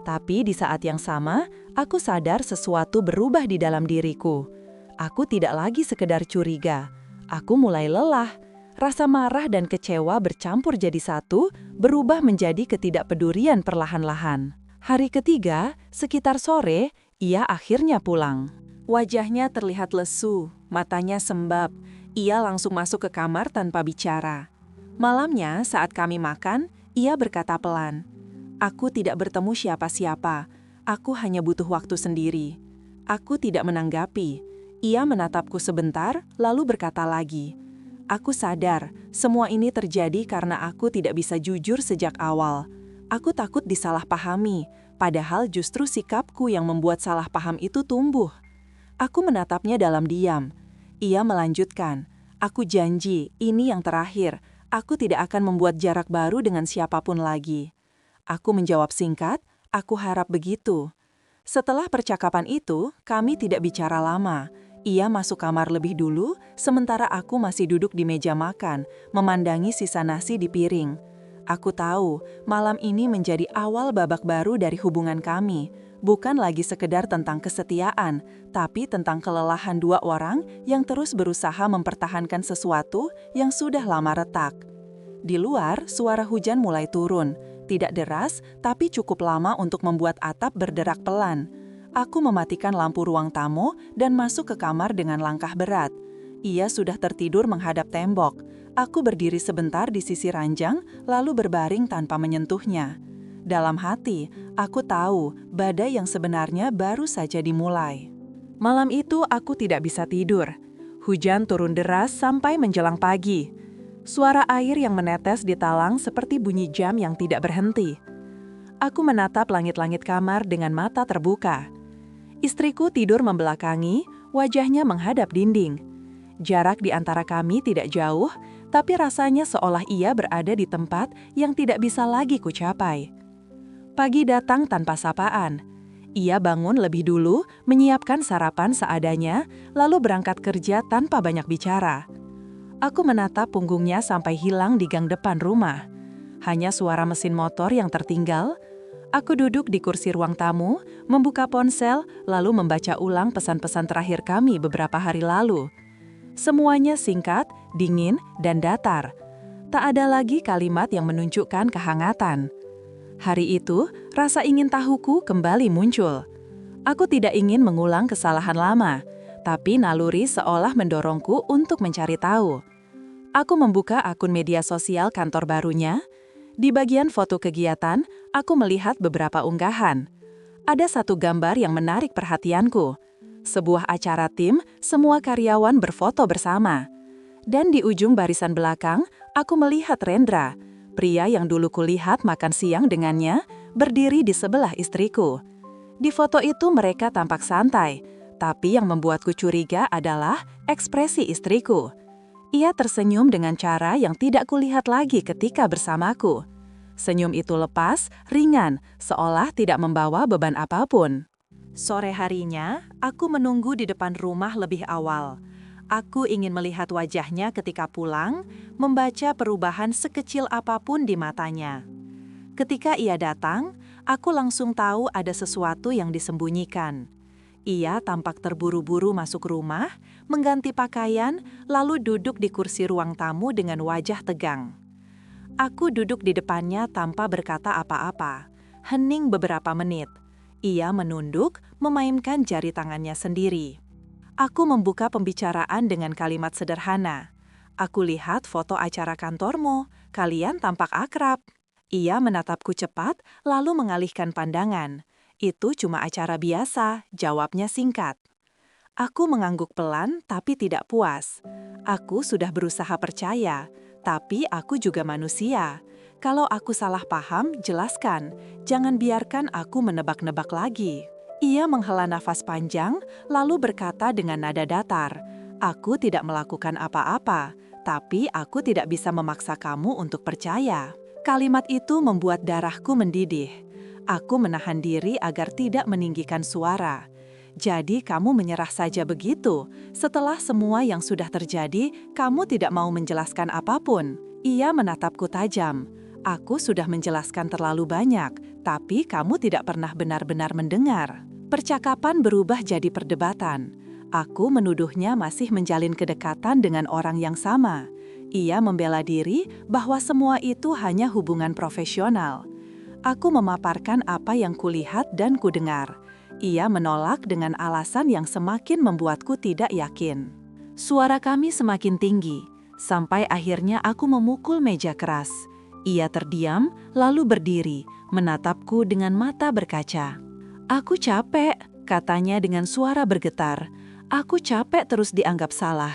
[SPEAKER 1] Tapi di saat yang sama, aku sadar sesuatu berubah di dalam diriku. Aku tidak lagi sekedar curiga. Aku mulai lelah. Rasa marah dan kecewa bercampur jadi satu, berubah menjadi ketidakpedulian perlahan-lahan. Hari ketiga, sekitar sore, ia akhirnya pulang. Wajahnya terlihat lesu, matanya sembab. Ia langsung masuk ke kamar tanpa bicara. Malamnya, saat kami makan, ia berkata pelan, "Aku tidak bertemu siapa-siapa. Aku hanya butuh waktu sendiri." Aku tidak menanggapi. Ia menatapku sebentar, lalu berkata lagi, "Aku sadar, semua ini terjadi karena aku tidak bisa jujur sejak awal. Aku takut disalahpahami, padahal justru sikapku yang membuat salah paham itu tumbuh." Aku menatapnya dalam diam. Ia melanjutkan, "Aku janji, ini yang terakhir. Aku tidak akan membuat jarak baru dengan siapapun lagi." Aku menjawab singkat, "Aku harap begitu." Setelah percakapan itu, kami tidak bicara lama. Ia masuk kamar lebih dulu, sementara aku masih duduk di meja makan, memandangi sisa nasi di piring. Aku tahu, malam ini menjadi awal babak baru dari hubungan kami. Bukan lagi sekedar tentang kesetiaan, tapi tentang kelelahan dua orang yang terus berusaha mempertahankan sesuatu yang sudah lama retak. Di luar, suara hujan mulai turun. Tidak deras, tapi cukup lama untuk membuat atap berderak pelan. Aku mematikan lampu ruang tamu dan masuk ke kamar dengan langkah berat. Ia sudah tertidur menghadap tembok. Aku berdiri sebentar di sisi ranjang, lalu berbaring tanpa menyentuhnya. Dalam hati, aku tahu badai yang sebenarnya baru saja dimulai. Malam itu aku tidak bisa tidur. Hujan turun deras sampai menjelang pagi. Suara air yang menetes di talang seperti bunyi jam yang tidak berhenti. Aku menatap langit-langit kamar dengan mata terbuka. Istriku tidur membelakangi, wajahnya menghadap dinding. Jarak di antara kami tidak jauh, tapi rasanya seolah ia berada di tempat yang tidak bisa lagi kucapai. Pagi datang tanpa sapaan. Ia bangun lebih dulu, menyiapkan sarapan seadanya, lalu berangkat kerja tanpa banyak bicara. Aku menatap punggungnya sampai hilang di gang depan rumah. Hanya suara mesin motor yang tertinggal. Aku duduk di kursi ruang tamu, membuka ponsel, lalu membaca ulang pesan-pesan terakhir kami beberapa hari lalu. Semuanya singkat, dingin, dan datar. Tak ada lagi kalimat yang menunjukkan kehangatan. Hari itu, rasa ingin tahuku kembali muncul. Aku tidak ingin mengulang kesalahan lama, tapi naluri seolah mendorongku untuk mencari tahu. Aku membuka akun media sosial kantor barunya. Di bagian foto kegiatan, aku melihat beberapa unggahan. Ada satu gambar yang menarik perhatianku. Sebuah acara tim, semua karyawan berfoto bersama. Dan di ujung barisan belakang, aku melihat Rendra, pria yang dulu kulihat makan siang dengannya, berdiri di sebelah istriku. Di foto itu mereka tampak santai, tapi yang membuatku curiga adalah ekspresi istriku. Ia tersenyum dengan cara yang tidak kulihat lagi ketika bersamaku. Senyum itu lepas, ringan, seolah tidak membawa beban apapun. Sore harinya, aku menunggu di depan rumah lebih awal. Aku ingin melihat wajahnya ketika pulang, membaca perubahan sekecil apapun di matanya. Ketika ia datang, aku langsung tahu ada sesuatu yang disembunyikan. Ia tampak terburu-buru masuk rumah, mengganti pakaian, lalu duduk di kursi ruang tamu dengan wajah tegang. Aku duduk di depannya tanpa berkata apa-apa, hening beberapa menit. Ia menunduk, memainkan jari tangannya sendiri. Aku membuka pembicaraan dengan kalimat sederhana. "Aku lihat foto acara kantormu, kalian tampak akrab." Ia menatapku cepat, lalu mengalihkan pandangan. "Itu cuma acara biasa," jawabnya singkat. Aku mengangguk pelan tapi tidak puas. Aku sudah berusaha percaya, tapi aku juga manusia. Kalau aku salah paham, jelaskan. Jangan biarkan aku menebak-nebak lagi. Ia menghela nafas panjang, lalu berkata dengan nada datar, "Aku tidak melakukan apa-apa, tapi aku tidak bisa memaksa kamu untuk percaya." Kalimat itu membuat darahku mendidih. Aku menahan diri agar tidak meninggikan suara. "Jadi kamu menyerah saja begitu? Setelah semua yang sudah terjadi, kamu tidak mau menjelaskan apapun?" Ia menatapku tajam. Aku sudah menjelaskan terlalu banyak, tapi kamu tidak pernah benar-benar mendengar. Percakapan berubah jadi perdebatan. Aku menuduhnya masih menjalin kedekatan dengan orang yang sama. Ia membela diri bahwa semua itu hanya hubungan profesional. Aku memaparkan apa yang kulihat dan kudengar. Ia menolak dengan alasan yang semakin membuatku tidak yakin. Suara kami semakin tinggi, sampai akhirnya aku memukul meja keras. Ia terdiam, lalu berdiri, menatapku dengan mata berkaca. "Aku capek," katanya dengan suara bergetar. "Aku capek terus dianggap salah."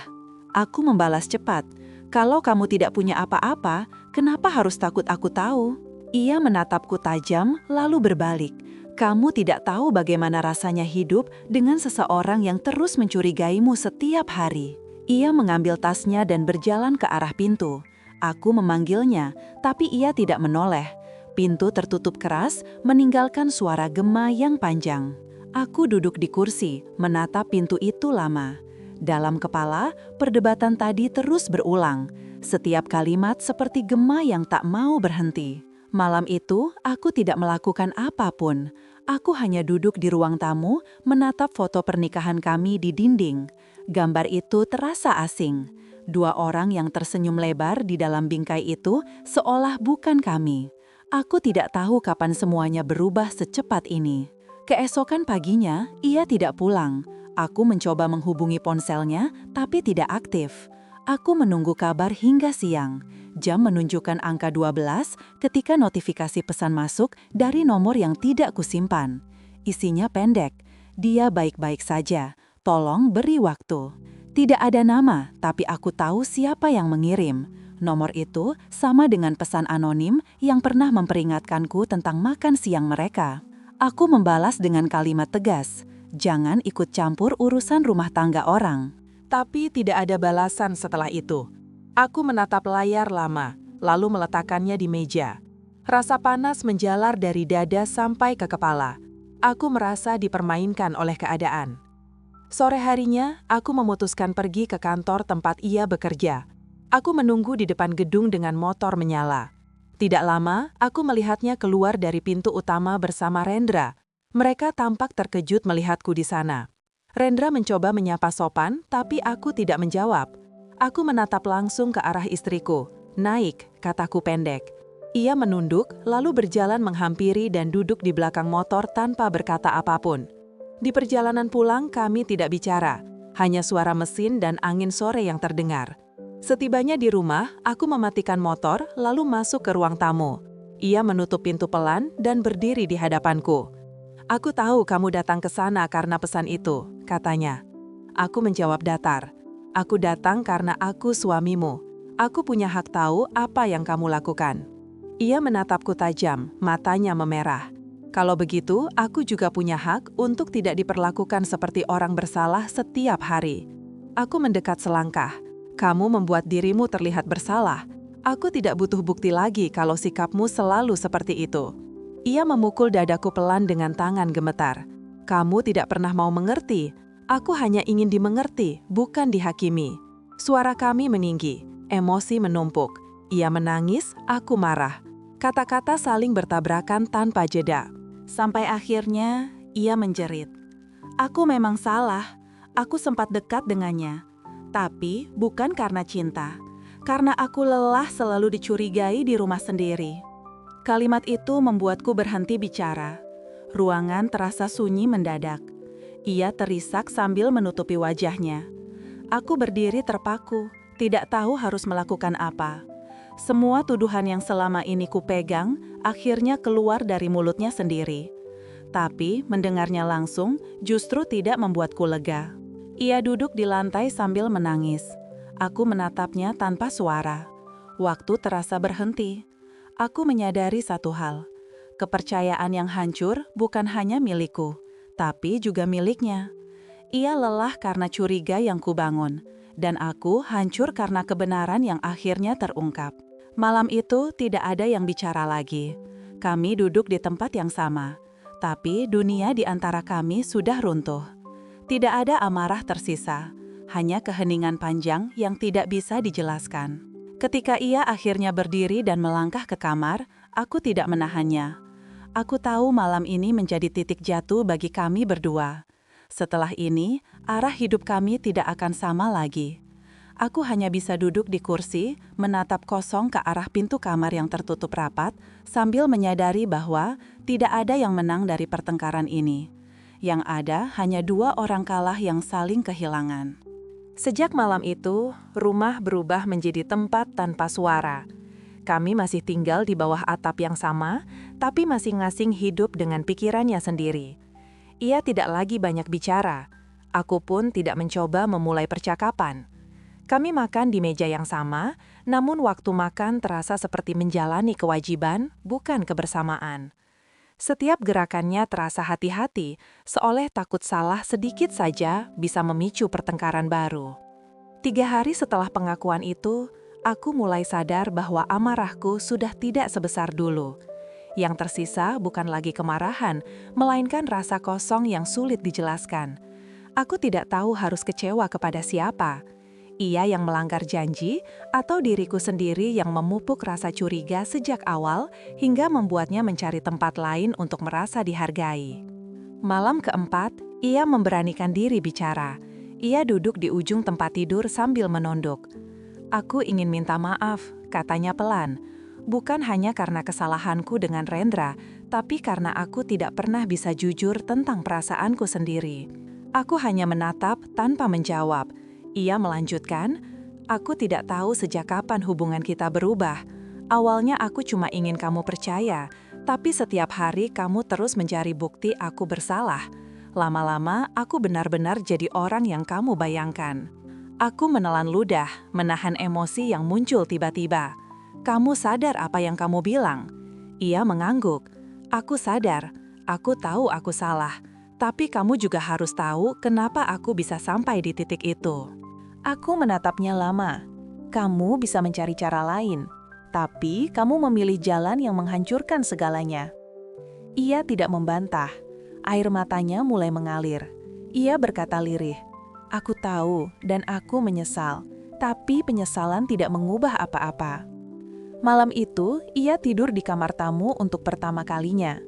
[SPEAKER 1] Aku membalas cepat, "Kalau kamu tidak punya apa-apa, kenapa harus takut aku tahu?" Ia menatapku tajam, lalu berbalik. "Kamu tidak tahu bagaimana rasanya hidup dengan seseorang yang terus mencurigaimu setiap hari." Ia mengambil tasnya dan berjalan ke arah pintu. Aku memanggilnya, tapi ia tidak menoleh. Pintu tertutup keras, meninggalkan suara gema yang panjang. Aku duduk di kursi, menatap pintu itu lama. Dalam kepala, perdebatan tadi terus berulang. Setiap kalimat seperti gema yang tak mau berhenti. Malam itu, aku tidak melakukan apapun. Aku hanya duduk di ruang tamu, menatap foto pernikahan kami di dinding. Gambar itu terasa asing. Dua orang yang tersenyum lebar di dalam bingkai itu seolah bukan kami. Aku tidak tahu kapan semuanya berubah secepat ini. Keesokan paginya, ia tidak pulang. Aku mencoba menghubungi ponselnya, tapi tidak aktif. Aku menunggu kabar hingga siang. Jam menunjukkan angka 12 ketika notifikasi pesan masuk dari nomor yang tidak kusimpan. Isinya pendek, "Dia baik-baik saja. Tolong beri waktu." Tidak ada nama, tapi aku tahu siapa yang mengirim. Nomor itu sama dengan pesan anonim yang pernah memperingatkanku tentang makan siang mereka. Aku membalas dengan kalimat tegas, "Jangan ikut campur urusan rumah tangga orang." Tapi tidak ada balasan setelah itu. Aku menatap layar lama, lalu meletakkannya di meja. Rasa panas menjalar dari dada sampai ke kepala. Aku merasa dipermainkan oleh keadaan. Sore harinya, aku memutuskan pergi ke kantor tempat ia bekerja. Aku menunggu di depan gedung dengan motor menyala. Tidak lama, aku melihatnya keluar dari pintu utama bersama Rendra. Mereka tampak terkejut melihatku di sana. Rendra mencoba menyapa sopan, tapi aku tidak menjawab. Aku menatap langsung ke arah istriku. "Naik," kataku pendek. Ia menunduk, lalu berjalan menghampiri dan duduk di belakang motor tanpa berkata apapun. Di perjalanan pulang kami tidak bicara, hanya suara mesin dan angin sore yang terdengar. Setibanya di rumah, aku mematikan motor lalu masuk ke ruang tamu. Ia menutup pintu pelan dan berdiri di hadapanku. "Aku tahu kamu datang ke sana karena pesan itu," katanya. Aku menjawab datar. "Aku datang karena aku suamimu. Aku punya hak tahu apa yang kamu lakukan." Ia menatapku tajam, matanya memerah. "Kalau begitu, aku juga punya hak untuk tidak diperlakukan seperti orang bersalah setiap hari." Aku mendekat selangkah. "Kamu membuat dirimu terlihat bersalah. Aku tidak butuh bukti lagi kalau sikapmu selalu seperti itu." Ia memukul dadaku pelan dengan tangan gemetar. "Kamu tidak pernah mau mengerti. Aku hanya ingin dimengerti, bukan dihakimi." Suara kami meninggi, emosi menumpuk. Ia menangis, aku marah. Kata-kata saling bertabrakan tanpa jeda. Sampai akhirnya, ia menjerit. "Aku memang salah. Aku sempat dekat dengannya. Tapi bukan karena cinta. Karena aku lelah selalu dicurigai di rumah sendiri." Kalimat itu membuatku berhenti bicara. Ruangan terasa sunyi mendadak. Ia terisak sambil menutupi wajahnya. Aku berdiri terpaku, tidak tahu harus melakukan apa. Semua tuduhan yang selama ini kupegang akhirnya keluar dari mulutnya sendiri. Tapi mendengarnya langsung justru tidak membuatku lega. Ia duduk di lantai sambil menangis. Aku menatapnya tanpa suara. Waktu terasa berhenti. Aku menyadari satu hal. Kepercayaan yang hancur bukan hanya milikku, tapi juga miliknya. Ia lelah karena curiga yang kubangun, dan aku hancur karena kebenaran yang akhirnya terungkap. Malam itu tidak ada yang bicara lagi. Kami duduk di tempat yang sama, tapi dunia di antara kami sudah runtuh. Tidak ada amarah tersisa, hanya keheningan panjang yang tidak bisa dijelaskan.
[SPEAKER 2] Ketika ia akhirnya berdiri dan melangkah ke kamar, aku tidak menahannya. Aku tahu malam ini menjadi titik jatuh bagi kami berdua. Setelah ini, arah hidup kami tidak akan sama lagi. Aku hanya bisa duduk di kursi, menatap kosong ke arah pintu kamar yang tertutup rapat, sambil menyadari bahwa tidak ada yang menang dari pertengkaran ini. Yang ada hanya dua orang kalah yang saling kehilangan.
[SPEAKER 1] Sejak malam itu, rumah berubah menjadi tempat tanpa suara. Kami masih tinggal di bawah atap yang sama, tapi masing-masing hidup dengan pikirannya sendiri. Ia tidak lagi banyak bicara. Aku pun tidak mencoba memulai percakapan. Kami makan di meja yang sama, namun waktu makan terasa seperti menjalani kewajiban, bukan kebersamaan. Setiap gerakannya terasa hati-hati, seolah takut salah sedikit saja bisa memicu pertengkaran baru. 3 hari setelah pengakuan itu, aku mulai sadar bahwa amarahku sudah tidak sebesar dulu. Yang tersisa bukan lagi kemarahan, melainkan rasa kosong yang sulit dijelaskan. Aku tidak tahu harus kecewa kepada siapa. Ia yang melanggar janji, atau diriku sendiri yang memupuk rasa curiga sejak awal hingga membuatnya mencari tempat lain untuk merasa dihargai. Malam keempat, ia memberanikan diri bicara. Ia duduk di ujung tempat tidur sambil menunduk. "Aku ingin minta maaf," katanya pelan. "Bukan hanya karena kesalahanku dengan Rendra, tapi karena aku tidak pernah bisa jujur tentang perasaanku sendiri." Aku hanya menatap tanpa menjawab. Ia melanjutkan, "Aku tidak tahu sejak kapan hubungan kita berubah. Awalnya aku cuma ingin kamu percaya, tapi setiap hari kamu terus mencari bukti aku bersalah. Lama-lama aku benar-benar jadi orang yang kamu bayangkan." Aku menelan ludah, menahan emosi yang muncul tiba-tiba. "Kamu sadar apa yang kamu bilang?" Ia mengangguk. "Aku sadar, aku tahu aku salah. Tapi kamu juga harus tahu kenapa aku bisa sampai di titik itu." Aku menatapnya lama. "Kamu bisa mencari cara lain, tapi kamu memilih jalan yang menghancurkan segalanya." Ia tidak membantah. Air matanya mulai mengalir. Ia berkata lirih, "Aku tahu dan aku menyesal, tapi penyesalan tidak mengubah apa-apa." Malam itu, ia tidur di kamar tamu untuk pertama kalinya.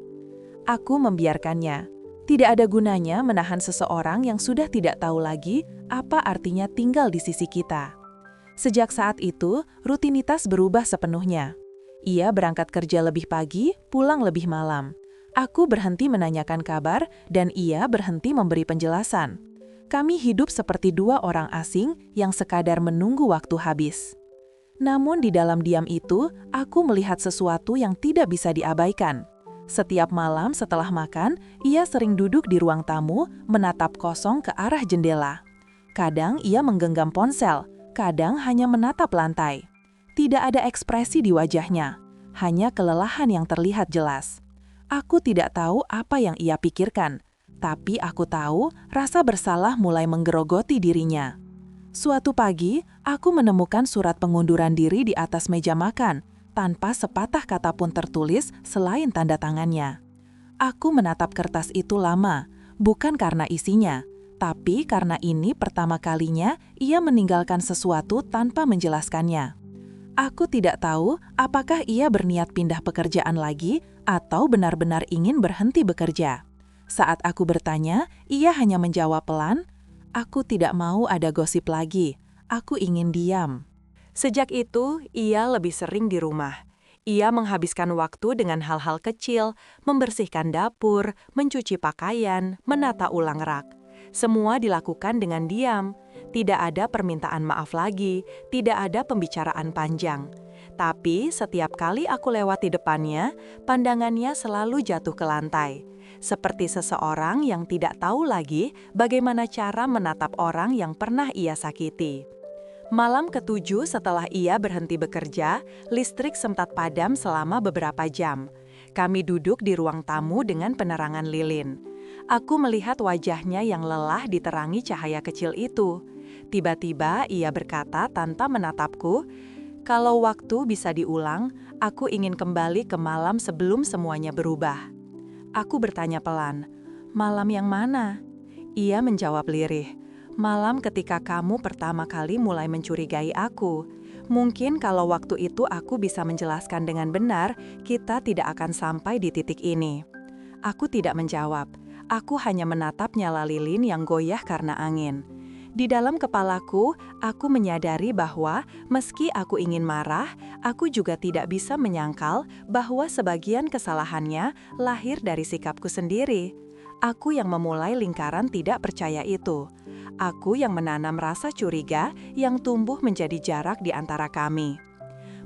[SPEAKER 1] Aku membiarkannya. Tidak ada gunanya menahan seseorang yang sudah tidak tahu lagi apa artinya tinggal di sisi kita. Sejak saat itu, rutinitas berubah sepenuhnya. Ia berangkat kerja lebih pagi, pulang lebih malam. Aku berhenti menanyakan kabar, dan ia berhenti memberi penjelasan. Kami hidup seperti dua orang asing yang sekadar menunggu waktu habis. Namun di dalam diam itu, aku melihat sesuatu yang tidak bisa diabaikan. Setiap malam setelah makan, ia sering duduk di ruang tamu, menatap kosong ke arah jendela. Kadang ia menggenggam ponsel, kadang hanya menatap lantai. Tidak ada ekspresi di wajahnya, hanya kelelahan yang terlihat jelas. Aku tidak tahu apa yang ia pikirkan, tapi aku tahu rasa bersalah mulai menggerogoti dirinya. Suatu pagi, aku menemukan surat pengunduran diri di atas meja makan, tanpa sepatah kata pun tertulis selain tanda tangannya. Aku menatap kertas itu lama, bukan karena isinya, tapi karena ini pertama kalinya ia meninggalkan sesuatu tanpa menjelaskannya. Aku tidak tahu apakah ia berniat pindah pekerjaan lagi atau benar-benar ingin berhenti bekerja. Saat aku bertanya, ia hanya menjawab pelan, "Aku tidak mau ada gosip lagi, aku ingin diam." Sejak itu, ia lebih sering di rumah. Ia menghabiskan waktu dengan hal-hal kecil, membersihkan dapur, mencuci pakaian, menata ulang rak. Semua dilakukan dengan diam. Tidak ada permintaan maaf lagi, tidak ada pembicaraan panjang. Tapi setiap kali aku lewat di depannya, pandangannya selalu jatuh ke lantai. Seperti seseorang yang tidak tahu lagi bagaimana cara menatap orang yang pernah ia sakiti. Malam ke-7 setelah ia berhenti bekerja, listrik sempat padam selama beberapa jam. Kami duduk di ruang tamu dengan penerangan lilin. Aku melihat wajahnya yang lelah diterangi cahaya kecil itu. Tiba-tiba ia berkata tanpa menatapku, "Kalau waktu bisa diulang, aku ingin kembali ke malam sebelum semuanya berubah." Aku bertanya pelan, "Malam yang mana?" Ia menjawab lirih, "Malam ketika kamu pertama kali mulai mencurigai aku. Mungkin kalau waktu itu aku bisa menjelaskan dengan benar, kita tidak akan sampai di titik ini. Aku tidak menjawab. Aku hanya menatap nyala lilin yang goyah karena angin. Di dalam kepalaku, aku menyadari bahwa meski aku ingin marah, aku juga tidak bisa menyangkal bahwa sebagian kesalahannya lahir dari sikapku sendiri. Aku yang memulai lingkaran tidak percaya itu. Aku yang menanam rasa curiga yang tumbuh menjadi jarak di antara kami.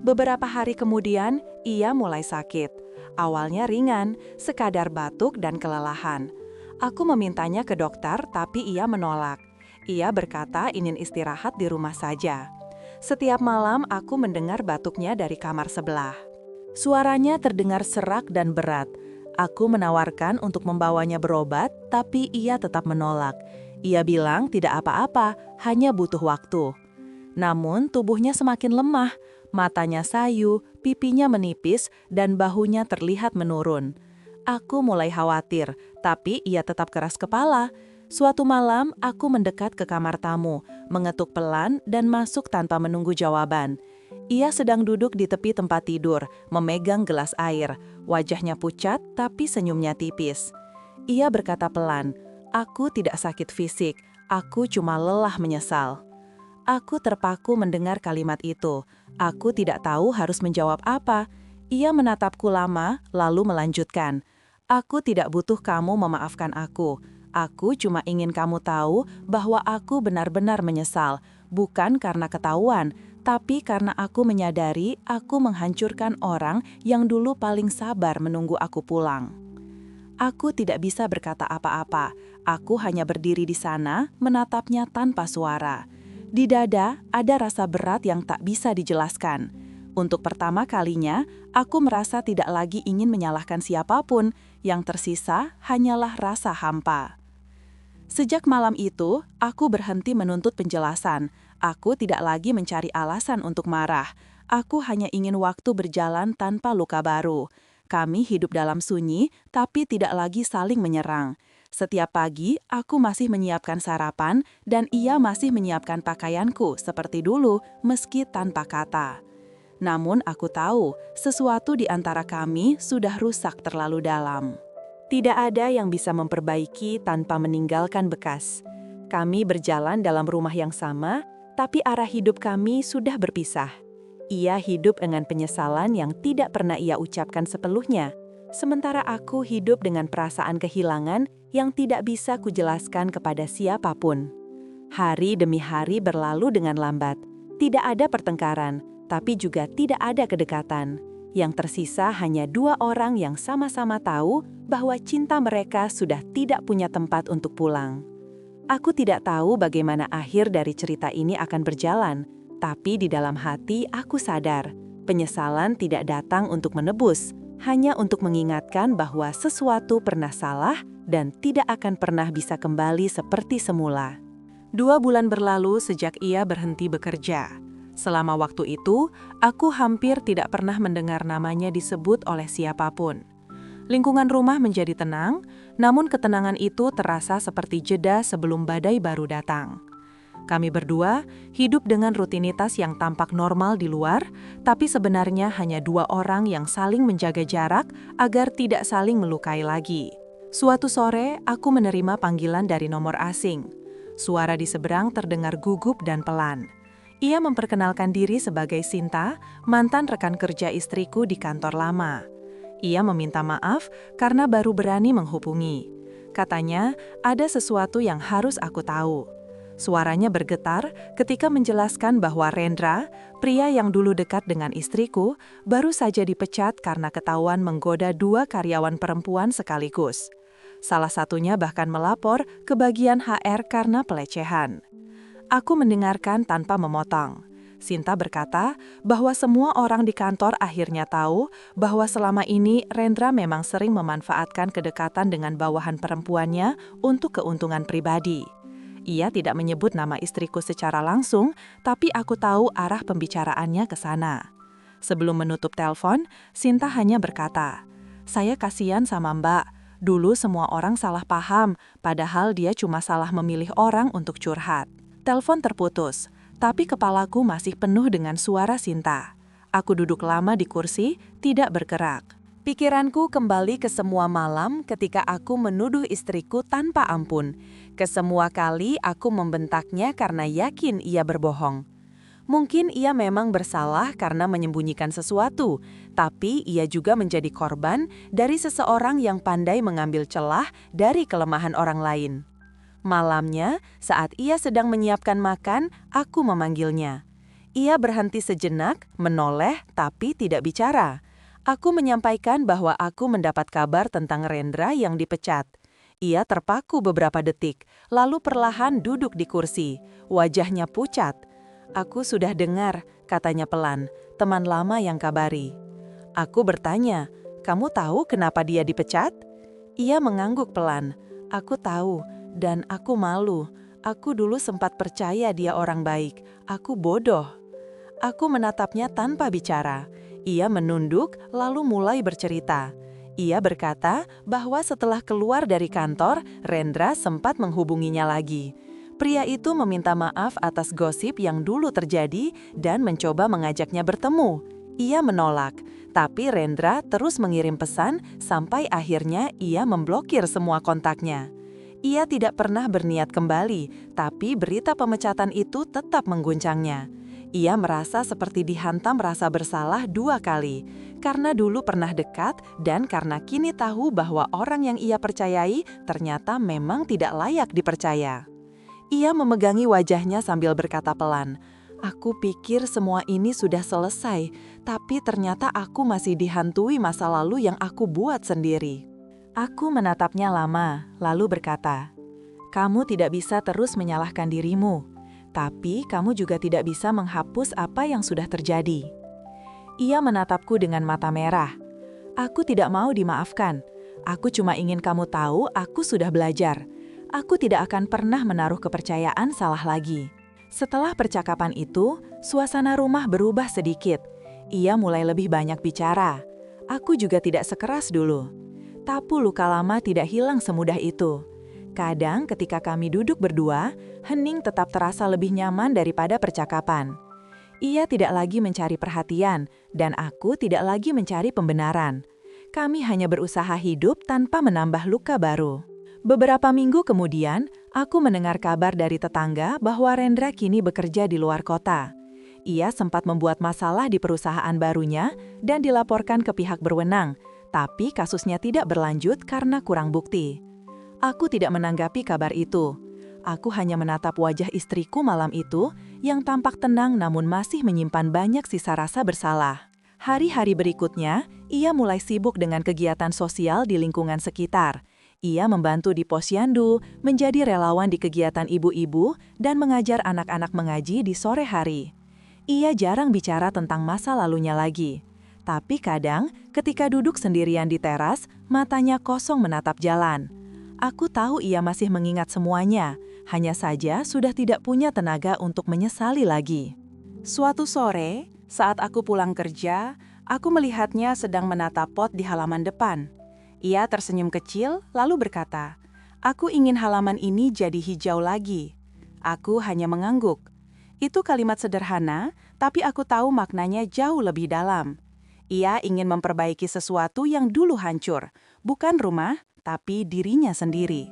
[SPEAKER 1] Beberapa hari kemudian, ia mulai sakit. Awalnya ringan, sekadar batuk dan kelelahan. Aku memintanya ke dokter, tapi ia menolak. Ia berkata ingin istirahat di rumah saja. Setiap malam aku mendengar batuknya dari kamar sebelah. Suaranya terdengar serak dan berat. Aku menawarkan untuk membawanya berobat, tapi ia tetap menolak. Ia bilang tidak apa-apa, hanya butuh waktu. Namun tubuhnya semakin lemah, matanya sayu, pipinya menipis, dan bahunya terlihat menurun. Aku mulai khawatir, tapi ia tetap keras kepala. Suatu malam, aku mendekat ke kamar tamu, mengetuk pelan dan masuk tanpa menunggu jawaban. Ia sedang duduk di tepi tempat tidur, memegang gelas air. Wajahnya pucat, tapi senyumnya tipis. Ia berkata pelan, "Aku tidak sakit fisik, aku cuma lelah menyesal." Aku terpaku mendengar kalimat itu. Aku tidak tahu harus menjawab apa. Ia menatapku lama, lalu melanjutkan, "Aku tidak butuh kamu memaafkan aku. Aku cuma ingin kamu tahu bahwa aku benar-benar menyesal, bukan karena ketahuan, tapi karena aku menyadari aku menghancurkan orang yang dulu paling sabar menunggu aku pulang." Aku tidak bisa berkata apa-apa. Aku hanya berdiri di sana, menatapnya tanpa suara. Di dada ada rasa berat yang tak bisa dijelaskan. Untuk pertama kalinya, aku merasa tidak lagi ingin menyalahkan siapapun. Yang tersisa hanyalah rasa hampa. Sejak malam itu, aku berhenti menuntut penjelasan. Aku tidak lagi mencari alasan untuk marah. Aku hanya ingin waktu berjalan tanpa luka baru. Kami hidup dalam sunyi, tapi tidak lagi saling menyerang. Setiap pagi, aku masih menyiapkan sarapan, dan ia masih menyiapkan pakaianku seperti dulu, meski tanpa kata. Namun aku tahu, sesuatu di antara kami sudah rusak terlalu dalam. Tidak ada yang bisa memperbaiki tanpa meninggalkan bekas. Kami berjalan dalam rumah yang sama, tapi arah hidup kami sudah berpisah. Ia hidup dengan penyesalan yang tidak pernah ia ucapkan sepenuhnya, sementara aku hidup dengan perasaan kehilangan yang tidak bisa kujelaskan kepada siapapun. Hari demi hari berlalu dengan lambat. Tidak ada pertengkaran, tapi juga tidak ada kedekatan. Yang tersisa hanya dua orang yang sama-sama tahu bahwa cinta mereka sudah tidak punya tempat untuk pulang. Aku tidak tahu bagaimana akhir dari cerita ini akan berjalan, tapi di dalam hati aku sadar, penyesalan tidak datang untuk menebus, hanya untuk mengingatkan bahwa sesuatu pernah salah dan tidak akan pernah bisa kembali seperti semula. 2 bulan berlalu sejak ia berhenti bekerja. Selama waktu itu, aku hampir tidak pernah mendengar namanya disebut oleh siapapun. Lingkungan rumah menjadi tenang, namun ketenangan itu terasa seperti jeda sebelum badai baru datang. Kami berdua hidup dengan rutinitas yang tampak normal di luar, tapi sebenarnya hanya 2 orang yang saling menjaga jarak agar tidak saling melukai lagi. Suatu sore, aku menerima panggilan dari nomor asing. Suara di seberang terdengar gugup dan pelan. Ia memperkenalkan diri sebagai Sinta, mantan rekan kerja istriku di kantor lama. Ia meminta maaf karena baru berani menghubungi. Katanya, ada sesuatu yang harus aku tahu. Suaranya bergetar ketika menjelaskan bahwa Rendra, pria yang dulu dekat dengan istriku, baru saja dipecat karena ketahuan menggoda 2 karyawan perempuan sekaligus. Salah satunya bahkan melapor ke bagian HR karena pelecehan. Aku mendengarkan tanpa memotong. Sinta berkata bahwa semua orang di kantor akhirnya tahu bahwa selama ini Rendra memang sering memanfaatkan kedekatan dengan bawahan perempuannya untuk keuntungan pribadi. Ia tidak menyebut nama istriku secara langsung, tapi aku tahu arah pembicaraannya ke sana. Sebelum menutup telepon, Sinta hanya berkata, "Saya kasihan sama Mbak. Dulu semua orang salah paham, padahal dia cuma salah memilih orang untuk curhat." Telepon terputus.
[SPEAKER 2] Tapi kepalaku masih penuh dengan suara Sinta. Aku duduk lama di kursi, tidak bergerak.
[SPEAKER 1] Pikiranku kembali ke semua malam ketika aku menuduh istriku tanpa ampun. Ke semua kali aku membentaknya karena yakin ia berbohong. Mungkin ia memang bersalah karena menyembunyikan sesuatu, tapi ia juga menjadi korban dari seseorang yang pandai mengambil celah dari kelemahan orang lain. Malamnya, saat ia sedang menyiapkan makan, aku memanggilnya. Ia berhenti sejenak, menoleh tapi tidak bicara. Aku menyampaikan bahwa aku mendapat kabar tentang Rendra yang dipecat. Ia terpaku beberapa detik, lalu perlahan duduk di kursi. Wajahnya pucat. "Aku sudah dengar," katanya pelan, teman lama yang kabari. Aku bertanya, "Kamu tahu kenapa dia dipecat?" Ia mengangguk pelan. "Aku tahu, dan aku malu. Aku dulu sempat percaya dia orang baik. Aku bodoh." Aku menatapnya tanpa bicara. Ia menunduk lalu mulai bercerita. Ia berkata bahwa setelah keluar dari kantor, Rendra sempat menghubunginya lagi. Pria itu meminta maaf atas gosip yang dulu terjadi dan mencoba mengajaknya bertemu. Ia menolak, tapi Rendra terus mengirim pesan sampai akhirnya ia memblokir semua kontaknya. Ia tidak pernah berniat kembali, tapi berita pemecatan itu tetap mengguncangnya. Ia merasa seperti dihantam rasa bersalah 2 kali, karena dulu pernah dekat dan karena kini tahu bahwa orang yang ia percayai ternyata memang tidak layak dipercaya. Ia memegangi wajahnya sambil berkata pelan, "Aku pikir semua ini sudah selesai, tapi ternyata aku masih dihantui masa lalu yang aku buat sendiri." Aku menatapnya lama, lalu berkata, "Kamu tidak bisa terus menyalahkan dirimu. Tapi kamu juga tidak bisa menghapus apa yang sudah terjadi." Ia menatapku dengan mata merah. "Aku tidak mau dimaafkan. Aku cuma ingin kamu tahu aku sudah belajar. Aku tidak akan pernah menaruh kepercayaan salah lagi." Setelah percakapan itu, suasana rumah berubah sedikit. Ia mulai lebih banyak bicara. Aku juga tidak sekeras dulu. Tapi luka lama tidak hilang semudah itu. Kadang ketika kami duduk berdua, hening tetap terasa lebih nyaman daripada percakapan. Ia tidak lagi mencari perhatian, dan aku tidak lagi mencari pembenaran. Kami hanya berusaha hidup tanpa menambah luka baru. Beberapa minggu kemudian, aku mendengar kabar dari tetangga bahwa Rendra kini bekerja di luar kota. Ia sempat membuat masalah di perusahaan barunya dan dilaporkan ke pihak berwenang, tapi kasusnya tidak berlanjut karena kurang bukti. Aku tidak menanggapi kabar itu. Aku hanya menatap wajah istriku malam itu yang tampak tenang namun masih menyimpan banyak sisa rasa bersalah. Hari-hari berikutnya, ia mulai sibuk dengan kegiatan sosial di lingkungan sekitar. Ia membantu di posyandu, menjadi relawan di kegiatan ibu-ibu, dan mengajar anak-anak mengaji di sore hari. Ia jarang bicara tentang masa lalunya lagi. Tapi kadang, ketika duduk sendirian di teras, matanya kosong menatap jalan. Aku tahu ia masih mengingat semuanya, hanya saja sudah tidak punya tenaga untuk menyesali lagi. Suatu sore, saat aku pulang kerja, aku melihatnya sedang menata pot di halaman depan. Ia tersenyum kecil, lalu berkata, "Aku ingin halaman ini jadi hijau lagi." Aku hanya mengangguk. Itu kalimat sederhana, tapi aku tahu maknanya jauh lebih dalam. Ia ingin memperbaiki sesuatu yang dulu hancur, bukan rumah, tapi dirinya sendiri.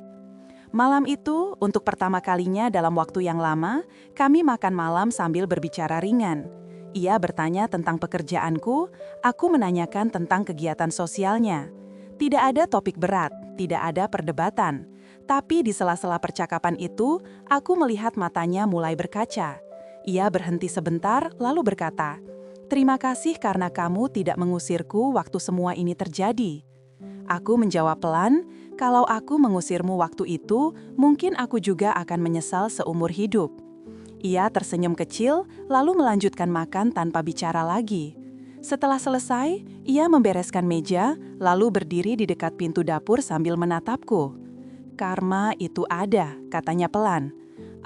[SPEAKER 1] Malam itu, untuk pertama kalinya dalam waktu yang lama, kami makan malam sambil berbicara ringan. Ia bertanya tentang pekerjaanku, aku menanyakan tentang kegiatan sosialnya. Tidak ada topik berat, tidak ada perdebatan. Tapi di sela-sela percakapan itu, aku melihat matanya mulai berkaca. Ia berhenti sebentar, lalu berkata, "Terima kasih karena kamu tidak mengusirku waktu semua ini terjadi." Aku menjawab pelan, "Kalau aku mengusirmu waktu itu, mungkin aku juga akan menyesal seumur hidup." Ia tersenyum kecil, lalu melanjutkan makan tanpa bicara lagi. Setelah selesai, ia membereskan meja, lalu berdiri di dekat pintu dapur sambil menatapku. "Karma itu ada," katanya pelan.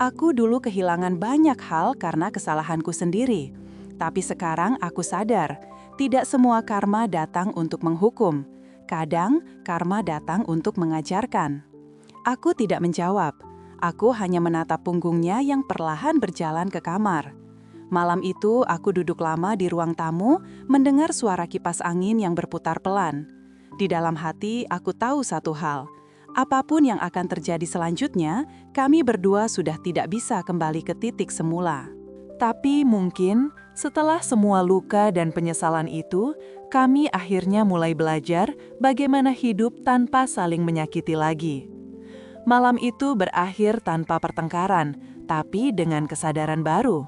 [SPEAKER 1] "Aku dulu kehilangan banyak hal karena kesalahanku sendiri. Tapi sekarang aku sadar, tidak semua karma datang untuk menghukum. Kadang, karma datang untuk mengajarkan." Aku tidak menjawab.
[SPEAKER 2] Aku hanya menatap punggungnya yang perlahan berjalan ke kamar. Malam itu aku duduk lama di ruang tamu, mendengar suara kipas angin yang berputar pelan. Di dalam hati aku tahu satu hal. Apapun yang akan terjadi selanjutnya, kami berdua sudah tidak bisa kembali ke titik semula. Tapi mungkin setelah semua luka dan penyesalan itu, kami akhirnya mulai belajar bagaimana hidup tanpa saling menyakiti lagi. Malam itu berakhir tanpa pertengkaran, tapi dengan kesadaran baru,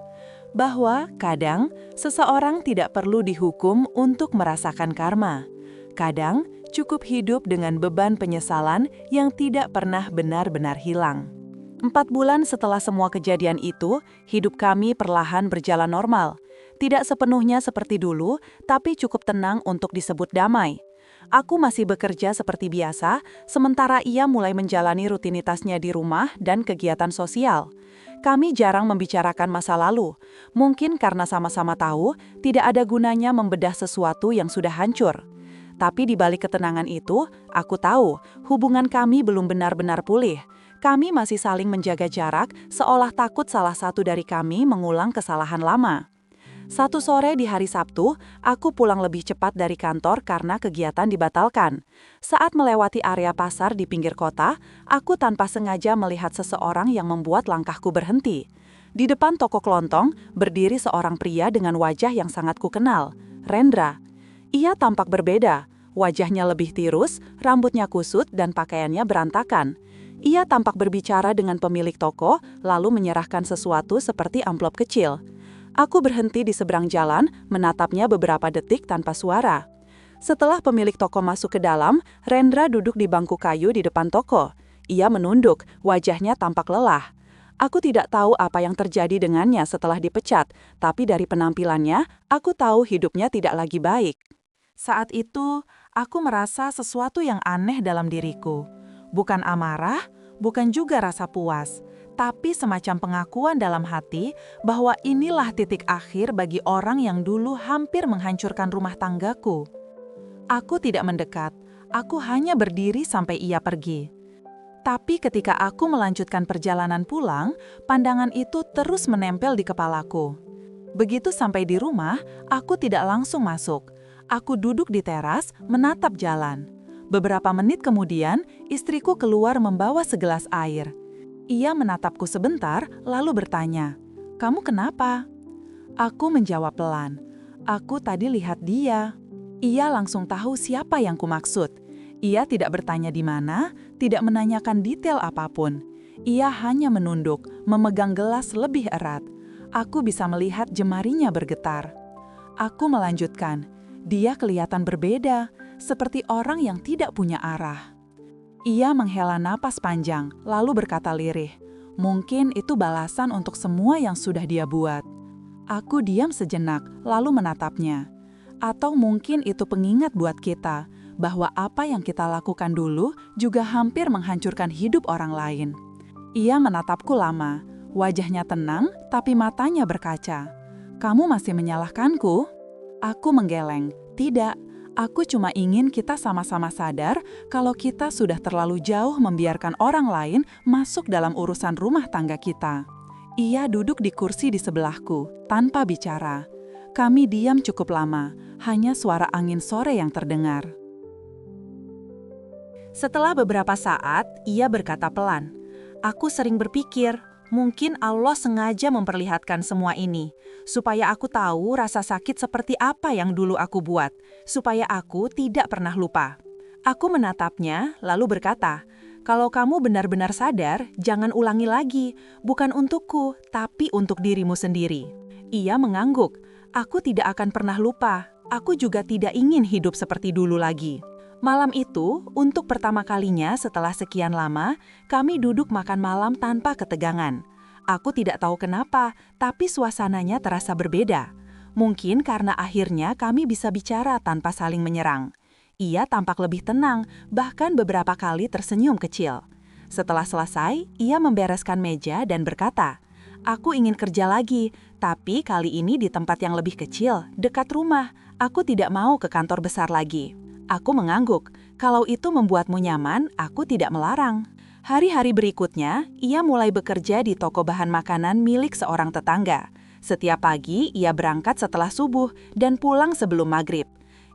[SPEAKER 2] bahwa kadang seseorang tidak perlu dihukum untuk merasakan karma. Kadang cukup hidup dengan beban penyesalan yang tidak pernah benar-benar hilang. 4 bulan setelah semua kejadian itu, hidup kami perlahan berjalan normal. Tidak sepenuhnya seperti dulu, tapi cukup tenang untuk disebut damai. Aku masih bekerja seperti biasa, sementara ia mulai menjalani rutinitasnya di rumah dan kegiatan sosial. Kami jarang membicarakan masa lalu, mungkin karena sama-sama tahu tidak ada gunanya membedah sesuatu yang sudah hancur. Tapi di balik ketenangan itu, aku tahu hubungan kami belum benar-benar pulih. Kami masih saling menjaga jarak, seolah takut salah satu dari kami mengulang kesalahan lama. Satu sore di hari Sabtu, aku pulang lebih cepat dari kantor karena kegiatan dibatalkan. Saat melewati area pasar di pinggir kota, aku tanpa sengaja melihat seseorang yang membuat langkahku berhenti. Di depan toko kelontong, berdiri seorang pria dengan wajah yang sangat kukenal, Rendra. Ia tampak berbeda, wajahnya lebih tirus, rambutnya kusut dan pakaiannya berantakan. Ia tampak berbicara dengan pemilik toko, lalu menyerahkan sesuatu seperti amplop kecil. Aku berhenti di seberang jalan, menatapnya beberapa detik tanpa suara. Setelah pemilik toko masuk ke dalam, Rendra duduk di bangku kayu di depan toko. Ia menunduk, wajahnya tampak lelah. Aku tidak tahu apa yang terjadi dengannya setelah dipecat, tapi dari penampilannya, aku tahu hidupnya tidak lagi baik. Saat itu, aku merasa sesuatu yang aneh dalam diriku. Bukan amarah, bukan juga rasa puas, tapi semacam pengakuan dalam hati bahwa inilah titik akhir bagi orang yang dulu hampir menghancurkan rumah tanggaku. Aku tidak mendekat, aku hanya berdiri sampai ia pergi. Tapi ketika aku melanjutkan perjalanan pulang, pandangan itu terus menempel di kepalaku. Begitu sampai di rumah, aku tidak langsung masuk. Aku duduk di teras, menatap jalan. Beberapa menit kemudian, istriku keluar membawa segelas air. Ia menatapku sebentar, lalu bertanya, "Kamu kenapa?" Aku menjawab pelan, "Aku tadi lihat dia." Ia langsung tahu siapa yang kumaksud. Ia tidak bertanya di mana, tidak menanyakan detail apapun. Ia hanya menunduk, memegang gelas lebih erat. Aku bisa melihat jemarinya bergetar. Aku melanjutkan, "Dia kelihatan berbeda, seperti orang yang tidak punya arah." Ia menghela napas panjang, lalu berkata lirih, "Mungkin itu balasan untuk semua yang sudah dia buat." Aku diam sejenak, lalu menatapnya. Atau mungkin itu pengingat buat kita, bahwa apa yang kita lakukan dulu juga hampir menghancurkan hidup orang lain. Ia menatapku lama, wajahnya tenang, tapi matanya berkaca. "Kamu masih menyalahkanku?" Aku menggeleng, "Tidak. Aku cuma ingin kita sama-sama sadar kalau kita sudah terlalu jauh membiarkan orang lain masuk dalam urusan rumah tangga kita." Ia duduk di kursi di sebelahku, tanpa bicara. Kami diam cukup lama, hanya suara angin sore yang terdengar. Setelah beberapa saat, ia berkata pelan, "Aku sering berpikir, mungkin Allah sengaja memperlihatkan semua ini, supaya aku tahu rasa sakit seperti apa yang dulu aku buat, supaya aku tidak pernah lupa." Aku menatapnya, lalu berkata, "Kalau kamu benar-benar sadar, jangan ulangi lagi, bukan untukku, tapi untuk dirimu sendiri." Ia mengangguk, "Aku tidak akan pernah lupa, aku juga tidak ingin hidup seperti dulu lagi." Malam itu, untuk pertama kalinya setelah sekian lama, kami duduk makan malam tanpa ketegangan. Aku tidak tahu kenapa, tapi suasananya terasa berbeda. Mungkin karena akhirnya kami bisa bicara tanpa saling menyerang. Ia tampak lebih tenang, bahkan beberapa kali tersenyum kecil. Setelah selesai, ia membereskan meja dan berkata, "Aku ingin kerja lagi, tapi kali ini di tempat yang lebih kecil, dekat rumah. Aku tidak mau ke kantor besar lagi." Aku mengangguk, "Kalau itu membuatmu nyaman, aku tidak melarang." Hari-hari berikutnya, ia mulai bekerja di toko bahan makanan milik seorang tetangga. Setiap pagi, ia berangkat setelah subuh dan pulang sebelum maghrib.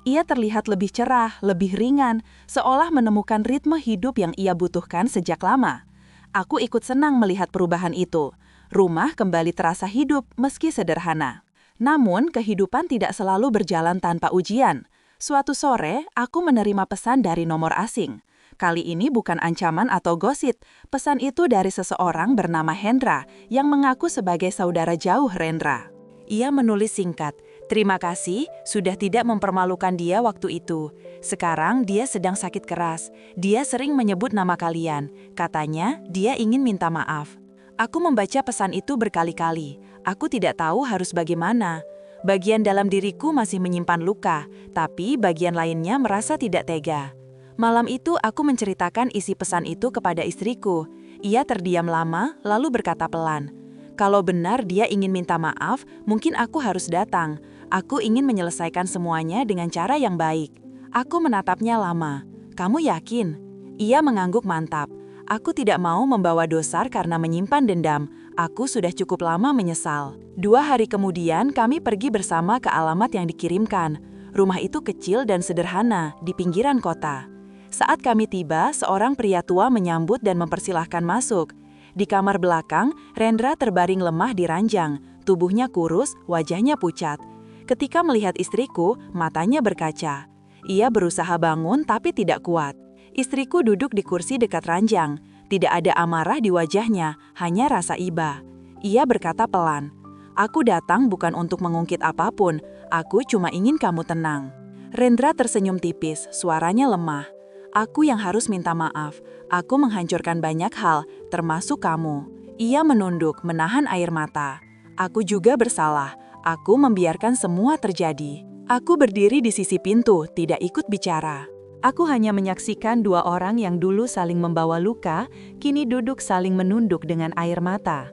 [SPEAKER 2] Ia terlihat lebih cerah, lebih ringan, seolah menemukan ritme hidup yang ia butuhkan sejak lama. Aku ikut senang melihat perubahan itu. Rumah kembali terasa hidup meski sederhana. Namun, kehidupan tidak selalu berjalan tanpa ujian. Suatu sore, aku menerima pesan dari nomor asing. Kali ini bukan ancaman atau gosip. Pesan itu dari seseorang bernama Hendra yang mengaku sebagai saudara jauh Rendra. Ia menulis singkat, "Terima kasih sudah tidak mempermalukan dia waktu itu. Sekarang dia sedang sakit keras. Dia sering menyebut nama kalian. Katanya dia ingin minta maaf." Aku membaca pesan itu berkali-kali. Aku tidak tahu harus bagaimana. Bagian dalam diriku masih menyimpan luka, tapi bagian lainnya merasa tidak tega. Malam itu aku menceritakan isi pesan itu kepada istriku. Ia terdiam lama, lalu berkata pelan, "Kalau benar dia ingin minta maaf, mungkin aku harus datang. Aku ingin menyelesaikan semuanya dengan cara yang baik." Aku menatapnya lama. "Kamu yakin?" Ia mengangguk mantap. "Aku tidak mau membawa dosar karena menyimpan dendam. Aku sudah cukup lama menyesal." 2 hari kemudian kami pergi bersama ke alamat yang dikirimkan. Rumah itu kecil dan sederhana, di pinggiran kota. Saat kami tiba, seorang pria tua menyambut dan mempersilahkan masuk. Di kamar belakang, Rendra terbaring lemah di ranjang. Tubuhnya kurus, wajahnya pucat. Ketika melihat istriku, matanya berkaca. Ia berusaha bangun tapi tidak kuat. Istriku duduk di kursi dekat ranjang. Tidak ada amarah di wajahnya, hanya rasa iba. Ia berkata pelan, "Aku datang bukan untuk mengungkit apapun. Aku cuma ingin kamu tenang." Rendra tersenyum tipis, suaranya lemah. "Aku yang harus minta maaf. Aku menghancurkan banyak hal, termasuk kamu." Ia menunduk, menahan air mata. "Aku juga bersalah. Aku membiarkan semua terjadi." Aku berdiri di sisi pintu, tidak ikut bicara. Aku hanya menyaksikan 2 orang yang dulu saling membawa luka, kini duduk saling menunduk dengan air mata.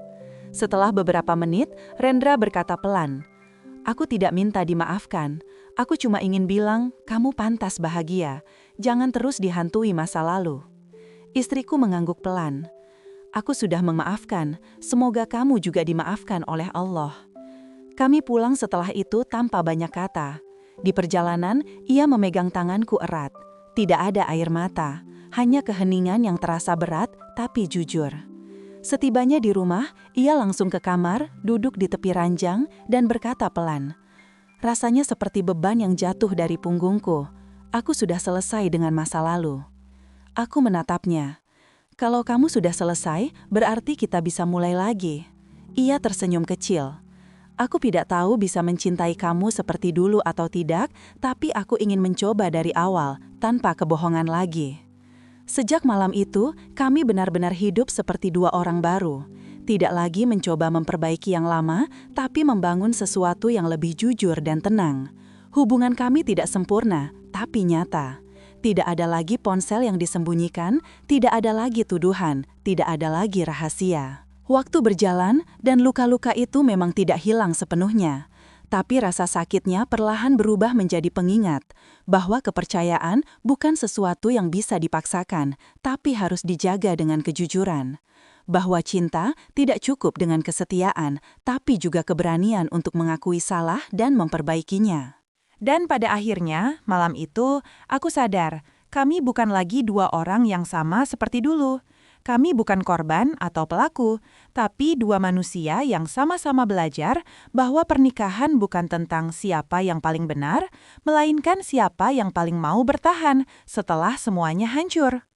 [SPEAKER 2] Setelah beberapa menit, Rendra berkata pelan, "Aku tidak minta dimaafkan. Aku cuma ingin bilang, kamu pantas bahagia. Jangan terus dihantui masa lalu." Istriku mengangguk pelan. "Aku sudah memaafkan. Semoga kamu juga dimaafkan oleh Allah." Kami pulang setelah itu tanpa banyak kata. Di perjalanan, ia memegang tanganku erat. Tidak ada air mata, hanya keheningan yang terasa berat tapi jujur. Setibanya di rumah, ia langsung ke kamar, duduk di tepi ranjang, dan berkata pelan, "Rasanya seperti beban yang jatuh dari punggungku. Aku sudah selesai dengan masa lalu." Aku menatapnya. "Kalau kamu sudah selesai, berarti kita bisa mulai lagi." Ia tersenyum kecil. "Aku tidak tahu bisa mencintai kamu seperti dulu atau tidak, tapi aku ingin mencoba dari awal, tanpa kebohongan lagi." Sejak malam itu, kami benar-benar hidup seperti 2 orang baru. Tidak lagi mencoba memperbaiki yang lama, tapi membangun sesuatu yang lebih jujur dan tenang. Hubungan kami tidak sempurna, tapi nyata. Tidak ada lagi ponsel yang disembunyikan, tidak ada lagi tuduhan, tidak ada lagi rahasia. Waktu berjalan, dan luka-luka itu memang tidak hilang sepenuhnya. Tapi rasa sakitnya perlahan berubah menjadi pengingat bahwa kepercayaan bukan sesuatu yang bisa dipaksakan, tapi harus dijaga dengan kejujuran. Bahwa cinta tidak cukup dengan kesetiaan, tapi juga keberanian untuk mengakui salah dan memperbaikinya. Dan pada akhirnya, malam itu, aku sadar, kami bukan lagi 2 orang yang sama seperti dulu. Kami bukan korban atau pelaku, tapi 2 manusia yang sama-sama belajar bahwa pernikahan bukan tentang siapa yang paling benar, melainkan siapa yang paling mau bertahan setelah semuanya hancur.